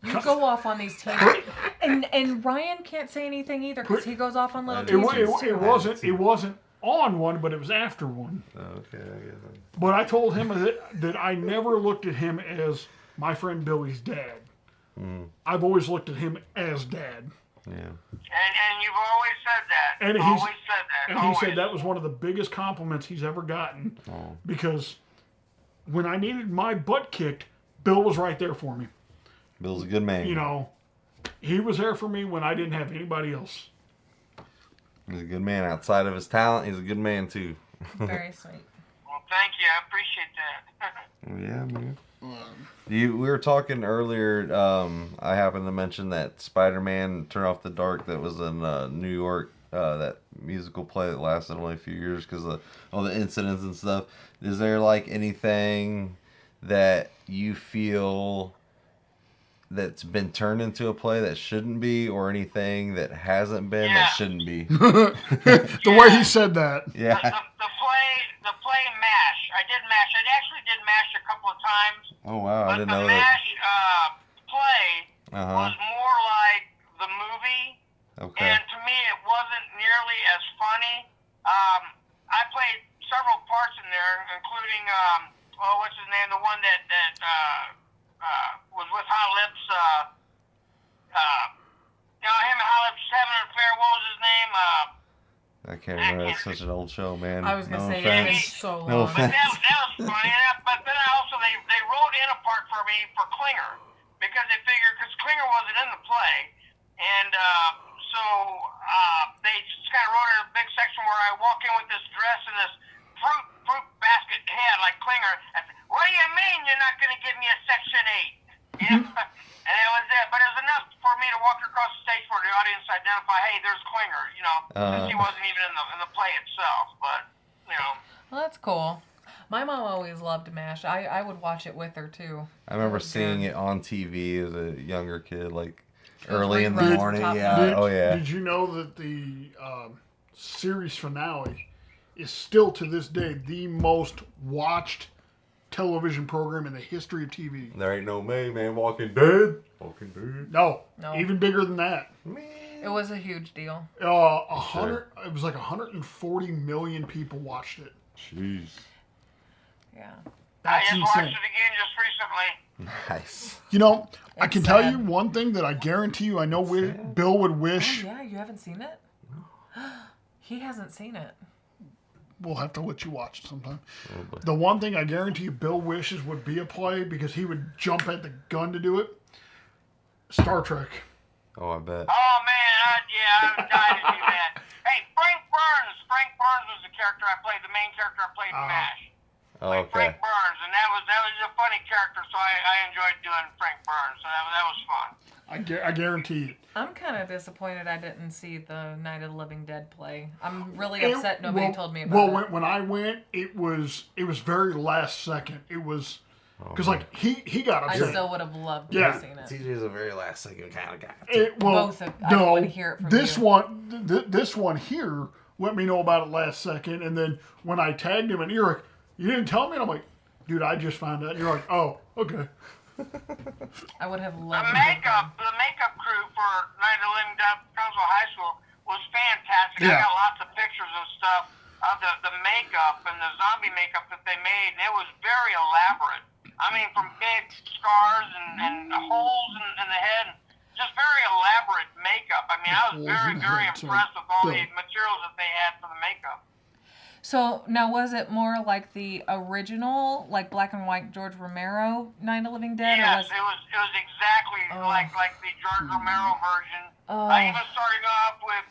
You go off on these tangents. And Ryan can't say anything either because he goes off on little tangents. It wasn't on one, but it was after one. Okay, I get it. But I told him that I never looked at him as my friend Billy's dad. I've always looked at him as dad. Yeah. And you've always said that. And always said that. And always. he said that was one of the biggest compliments he's ever gotten. Oh. Because when I needed my butt kicked, Bill was right there for me. Bill's a good man. You know, he was there for me when I didn't have anybody else. He's a good man. Outside of his talent, he's a good man too. Very sweet. Well, thank you. I appreciate that. Yeah, man. We were talking earlier. I happened to mention that Spider-Man Turn Off the Dark that was in New York. That musical play that lasted only a few years because of all the incidents and stuff. Is there like anything that you feel that's been turned into a play that shouldn't be, or anything that hasn't been that shouldn't be? The way he said that. Yeah. The play MASH. I did MASH. I actually did MASH a couple of times. Oh wow, I didn't know But that. the MASH play Uh-huh. was more like the movie. Okay. And to me, it wasn't nearly as funny. I played several parts in there, including, what's his name? The one that was with Hot Lips. Him and Hot Lips having an affair. What was his name? I can't remember. It's such an old show, man. I was going to say, offense. it's so long. No But offense. that was funny. But then I also, they wrote in a part for me for Klinger, because they figured, because Klinger wasn't in the play, and so they just kind of wrote in a big section where I walk in with this dress and this fruit basket head like Klinger. I said, "What do you mean you're not going to give me a Section 8?" You know? And that was it. But it was enough for me to walk across the stage for the audience to identify, hey, there's Klinger, you know, since he wasn't even in the play itself. But, you know. Well, that's cool. My mom always loved MASH. I would watch it with her, too. I remember was seeing good. it on TV as a younger kid, like Those early in the reruns morning. top Yeah. notch. Oh yeah. Did you know that the series finale is still to this day the most watched television program in the history of TV? There ain't no man walking dead. Walking dead. No, No. even bigger than that. It was a huge deal. It was like 140 million people watched it. Jeez. Yeah. That's I just watched insane. it again just recently. Nice. You know, I It's can tell sad. you one thing that I guarantee you. I know Bill would wish. Oh, yeah, you haven't seen it? He hasn't seen it. We'll have to let you watch it sometime. Oh, boy. The one thing I guarantee you Bill wishes would be a play because he would jump at the gun to do it. Star Trek. Oh, I bet. Oh, man, I would die to do that. Hey, Frank Burns. Frank Burns was the character I played, the main character I played in MASH. Oh, Like okay. Frank Burns, and that was a funny character, so I enjoyed doing Frank Burns, so that was fun. I guarantee you. I'm kind of disappointed I didn't see the Night of the Living Dead play. I'm really upset nobody told me about it. When I went, it was very last second. It was because man. like he got I upset. still would have loved to Yeah. have seen it. TJ's a very last second kind of guy. Both of- I no, wanna hear it from this you. one, this one here let me know about it last second, and then when I tagged him, and you're like, "You didn't tell me," and I'm like, "Dude, I just found out." And you're like, "Oh, okay." I would have The loved to have makeup crew for Night of the Living Dead Brownsville High School was fantastic. Yeah. I got lots of pictures of stuff of the makeup and the zombie makeup that they made, and it was very elaborate. I mean, from big scars and holes in the head, just very elaborate makeup. I mean, I was Holes very, in the very head, so impressed with all the Bill. materials that they had for the makeup. So now, was it more like the original, like black and white George Romero Night of the Living Dead? Yes, or was... it was exactly Oh. like the George Romero version. Oh. I even started off with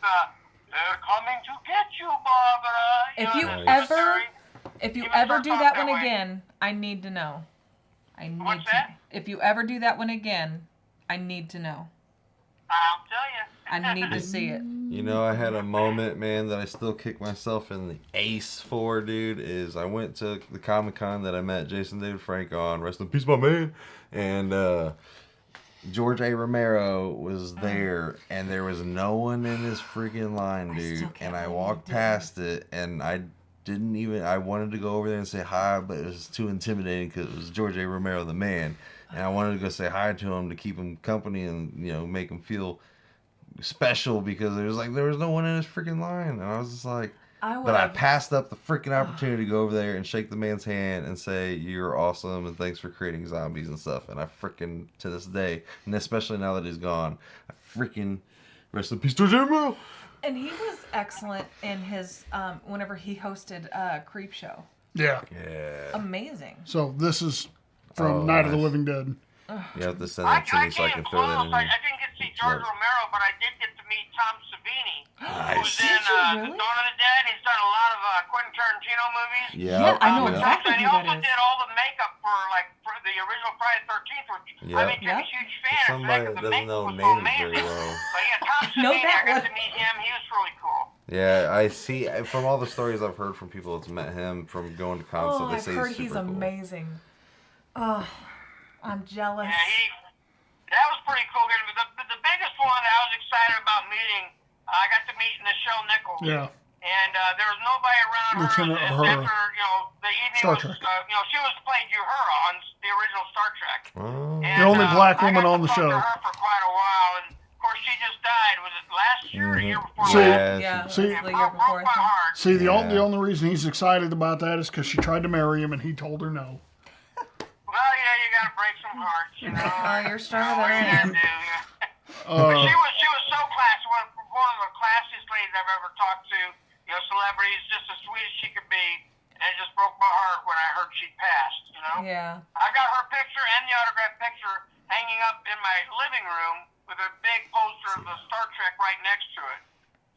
"They're coming to get you, Barbara." If know, you the ever, cemetery. if you Even ever start do off that that one way. again, I need to know. I need What's to. that? If you ever do that one again, I need to know. I'll tell you. I need to see it. You know, I had a moment, man, that I still kick myself in the ace for, dude, is I went to the Comic-Con that I met Jason David Frank on, rest in peace, my man, and George A. Romero was there, and there was no one in his freaking line, I dude, still can't and I believe walked you did. past it, and I wanted to go over there and say hi, but it was too intimidating because it was George A. Romero, the man. and I wanted to go say hi to him to keep him company and make him feel special because there was no one in his freaking line, and I was just like, but I passed up the freaking opportunity to go over there and shake the man's hand and say you're awesome and thanks for creating zombies and stuff, and I freaking to this day, and especially now that he's gone, I freaking rest in peace to Jimbo. And he was excellent in his whenever he hosted Creep Show. Yeah. Amazing. So this is from Night of the Living Dead. You have to send that to me so I can throw that in here. I didn't get to see George Romero, but I did get to meet Tom Savini, who's Nice. in Dawn of the Dead. He's done a lot of Quentin Tarantino movies. Yeah, I know yeah. exactly And he who also that is. did all the makeup for the original Friday the 13th. Which I became a huge fan of Somebody because that the doesn't makeup know was so names amazing. very well. But yeah, Tom know Savini, that I got one. to meet him. He was really cool. Yeah, I see. From all the stories I've heard from people that's met him from going to cons, Oh, they I've say heard he's he's super cool. amazing. Oh, I'm jealous. Yeah, that was pretty cool. The biggest one that I was excited about meeting, I got to meet Nichelle Nichols. Yeah. And there was nobody around Lieutenant her. Uhura. After, the evening Star was, Trek. she was playing Uhura on the original Star Trek. Oh. And, The only black woman I got on to the talk show. to her for quite a while, and of course she just died. Was it last year or the year before? See- last? Yeah, See- it was It the year before. broke my heart. See, the Yeah. only reason he's excited about that is because she tried to marry him and he told her no. Well, yeah, you got to break some hearts, you know. Oh, you're stronger What than are you I am. gonna do? But she was so classy. One of the classiest ladies I've ever talked to. Celebrities, just as sweet as she could be. And it just broke my heart when I heard she passed. Yeah. I got her picture and the autographed picture hanging up in my living room with a big poster of the Star Trek right next to it.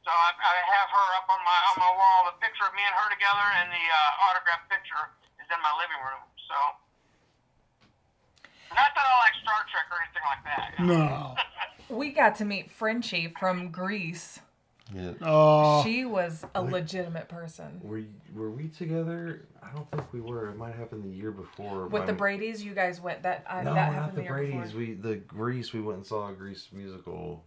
So I have her up on my wall. The picture of me and her together, and the autographed picture is in my living room. So, not that I like Star Trek or anything like that. No. We got to meet Frenchie from Greece. Yeah. She was a legitimate person. Were we together? I don't think we were. It might have happened the year before. With the Brady's, you guys went No, that not happened the the year Brady's. before. We went and saw a Grease musical.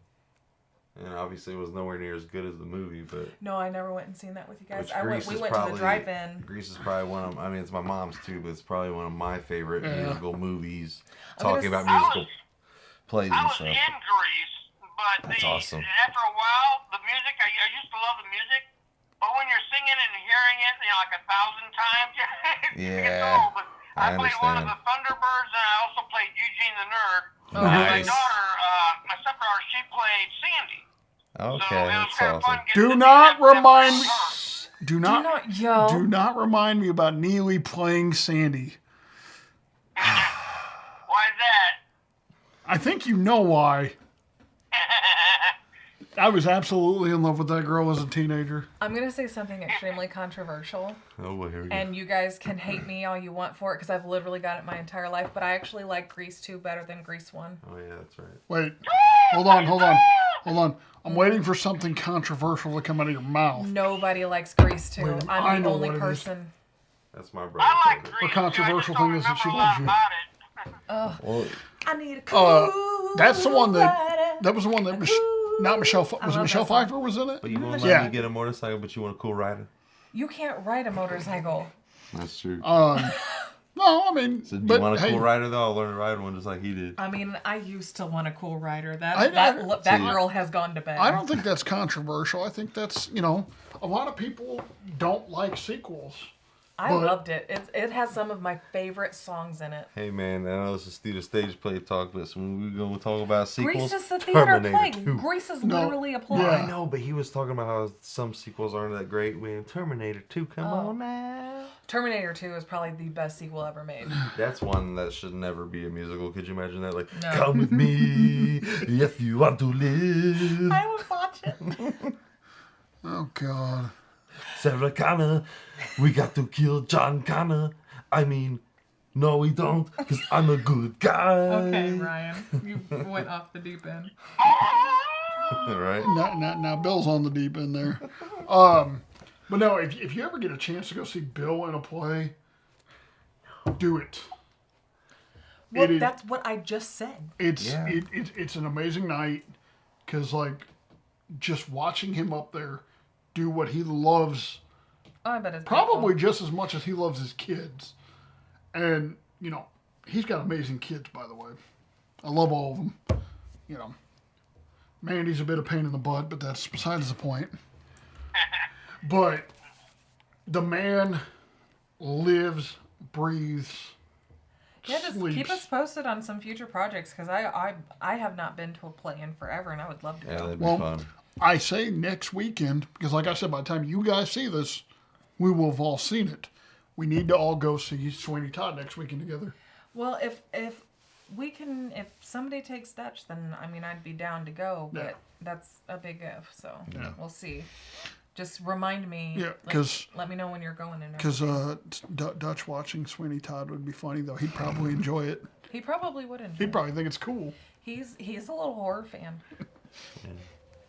And obviously it was nowhere near as good as the movie, but... No, I never went and seen that with you guys. which We Grease is went to the probably- drive-in. Grease is probably one of... I mean, it's my mom's too, but it's probably one of my favorite Yeah. musical movies. I'm gonna Talking about s- musical plays I and was stuff. in Greece, but That's awesome. after a while, the music, I used to love the music, but when you're singing it and hearing it, like 1,000 times, it gets Yeah, old. But I played one of understand. the Thunderbirds, and I also played Eugene the Nerd. Oh, My Nice. daughter, my stepdaughter, she played Sandy. Okay, So it was that's kind of fun awesome. getting Do to not meet them remind in me. person. Do not. Do not remind me about Neely playing Sandy. Why is that? I think you know why. I was absolutely in love with that girl as a teenager. I'm going to say something extremely controversial. Oh, well, here we go. And you guys can hate me all you want for it because I've literally got it my entire life. But I actually like Grease 2 better than Grease 1. Oh, yeah, that's right. Wait. Hold on. I'm waiting for something controversial to come out of your mouth. Nobody likes Grease 2. Wait, I I'm know the only what it is. person. That's my brother. I like favorite. Grease. controversial too, I thing just is that she don't loves remember you. a lot about it. Well, I need a cool That's the one rider. that was the one that not Michelle. Was it love Michelle that song. Pfeiffer was in it? but you won't Yeah. let me get a motorcycle, but you want a cool rider? You can't ride a motorcycle. That's true. No, I mean, So do but you want a hey, cool rider, though? I'll learn to ride one just like he did. I mean, I used to want a cool rider. I- That See, girl has gone to bed. I don't think that's controversial. I think that's a lot of people don't like sequels. I but- loved it. It has some of my favorite songs in it. Hey, man, I know this is theater stage play talk, but when we going to talk about sequels, Grease is the theater Terminator play. 2. Grease is No. literally a play. Yeah. I know, but he was talking about how some sequels aren't that great. When Terminator 2, come Oh. on now. Terminator 2 is probably the best sequel ever made. That's one that should never be a musical. Could you imagine that? Like, No. come with me if you want to live. I would watch it. Oh God. Sarah Connor, we got to kill John Connor. I mean, no, we don't, because I'm a good guy. Okay, Ryan. You went off the deep end. Right? Now Bill's on the deep end there. But no, if you ever get a chance to go see Bill in a play, do it. Well, It is- that's what I just said. It's Yeah. it's an amazing night because like just watching him up there do what he loves Oh, I bet it's probably beautiful. just as much as he loves his kids, and he's got amazing kids, by the way. I love all of them. You know, Mandy's a bit of pain in the butt, but that's besides the point. But the man lives, breathes, Yeah, just sleeps. keep us posted on some future projects because I have not been to a play in forever and I would love to Yeah, go. that'd be Well, fun. I say next weekend because, like I said, by the time you guys see this, we will have all seen it. We need to all go see Sweeney Todd next weekend together. Well, if we can, if somebody takes Dutch, then I mean I'd be down to go, but Yeah. that's a big if. So Yeah. we'll see. Just remind me. Yeah, like, 'cause- let me know when you're going in. Because Dutch watching Sweeney Todd would be funny, though. He'd probably enjoy it. He probably would enjoy. He'd probably think it's cool. He's a little horror fan. Yeah.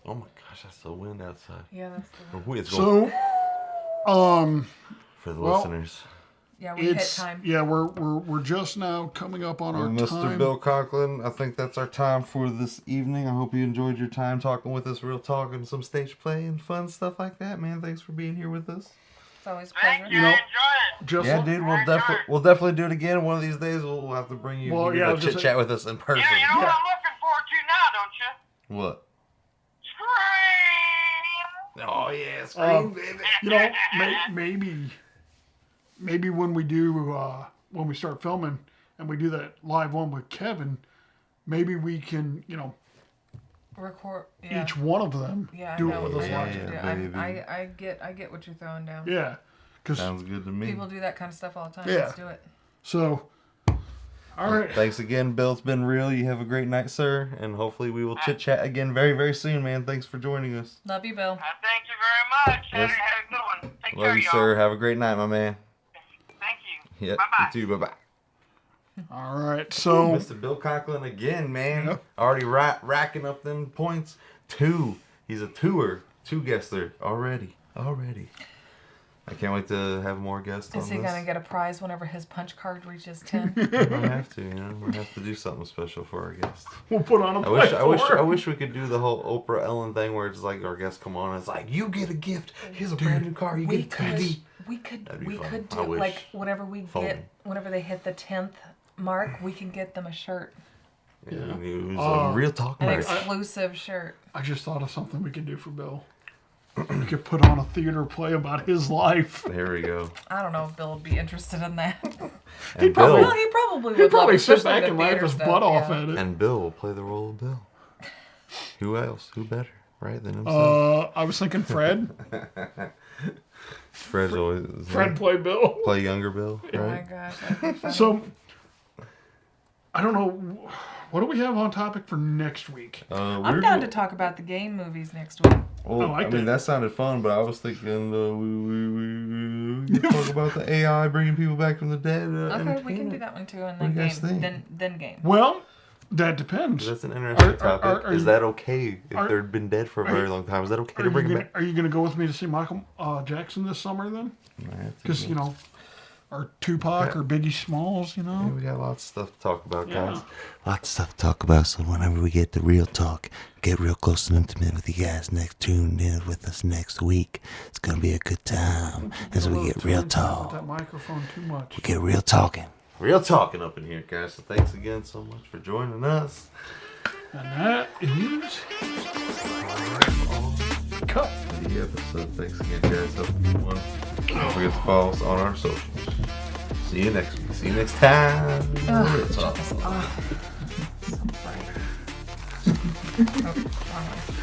Oh my gosh, that's the wind outside. Yeah, that's the. It's going So, for the well, listeners. Yeah, we hit it's time. yeah, we're just now coming up on our Mr. time. Bill Conklin, I think that's our time for this evening. I hope you enjoyed your time talking with us, real talk, and some stage play and fun stuff like that, man. Thanks for being here with us. It's always a Thank pleasure. you. You know, I enjoyed it. Just Yeah, dude, we'll definitely do it again. One of these days, we'll have to bring you. Well, You yeah, I to was gonna chit say- chat with us in person. Yeah, you know what Yeah. I'm looking forward to now, don't you? What? Scream! Oh yeah, baby. you know, maybe when we do when we start filming and we do that live one with Kevin, maybe we can Record. Yeah. each one of them Yeah, I do know. it with us I know live. what you do. Yeah, baby. I get what you're throwing down. Yeah, because Sounds good to me. People do that kind of stuff all the time. Yeah. Let's do it. so. All right. Thanks again, Bill. It's been real. You have a great night, sir, and hopefully we will chit chat again very, very soon, man. Thanks for joining us. Love you, Bill. Thank you very much. Yes. Have a good one. Take care, Love you, y'all. sir. Have a great night, my man. Thank you. Yep. Bye-bye. You too. Bye bye. All right. So. Mr. Bill Conklin again, man. Yeah. Already racking up them points. 2. He's a 2er. 2 guester already. I can't wait to have more guests on Is he this. gonna get a prize whenever his punch card reaches 10? We have to, we have to do something special for our guests. We'll put on a I wish play I wish we could do the whole Oprah Ellen thing where it's like our guests come on and it's like, you get a gift. Here's a brand new car. You we get a TV. could That'd be we fun. could I do wish. like whenever we Phone. get whenever they hit the 10th mark, we can get them a shirt, Yeah. It was Uh, a real talk an merch. exclusive shirt. I just thought of something we could do for Bill. We could put on a theater play about his life. There we go. I don't know if Bill would be interested in that. And probably- Well, he probably would. He'd probably love it, sit especially back the and laugh theater his stuff, butt off yeah. at it. And Bill will play the role of Bill. Who else? Who better, right, than himself? I was thinking Fred. Fred's always Fred play Bill. play younger Bill, Oh my right? gosh, that'd be funny. So, I don't know. What do we have on topic for next week? I'm down to talk about the game movies next week. Well, I like I mean, that. that sounded fun, but I was thinking we talk about the AI bringing people back from the dead. Okay, we can do that one too, and What then do you guys think? game, then game. Well, that depends. That's an interesting Are topic. you- Is that okay if are- they'd been dead for a very long time? Is that okay to bring it back? Are you going to go with me to see Michael Jackson this summer then? Because, or Tupac or Biggie Smalls, Yeah, we got lots of stuff to talk about, Yeah. guys. Lots of stuff to talk about. So whenever we get the real talk, get real close and intimate with you guys. Tuned in with us next week. It's gonna be a good time as we get real With talk. that microphone too much. We get real talking. Real talking up in here, guys. So thanks again so much for joining us. And that is cut. The episode. Thanks again, guys. Have a good one. Don't forget to follow us on our socials. See you next week. See you next time. Real talk. Oh, wrong way.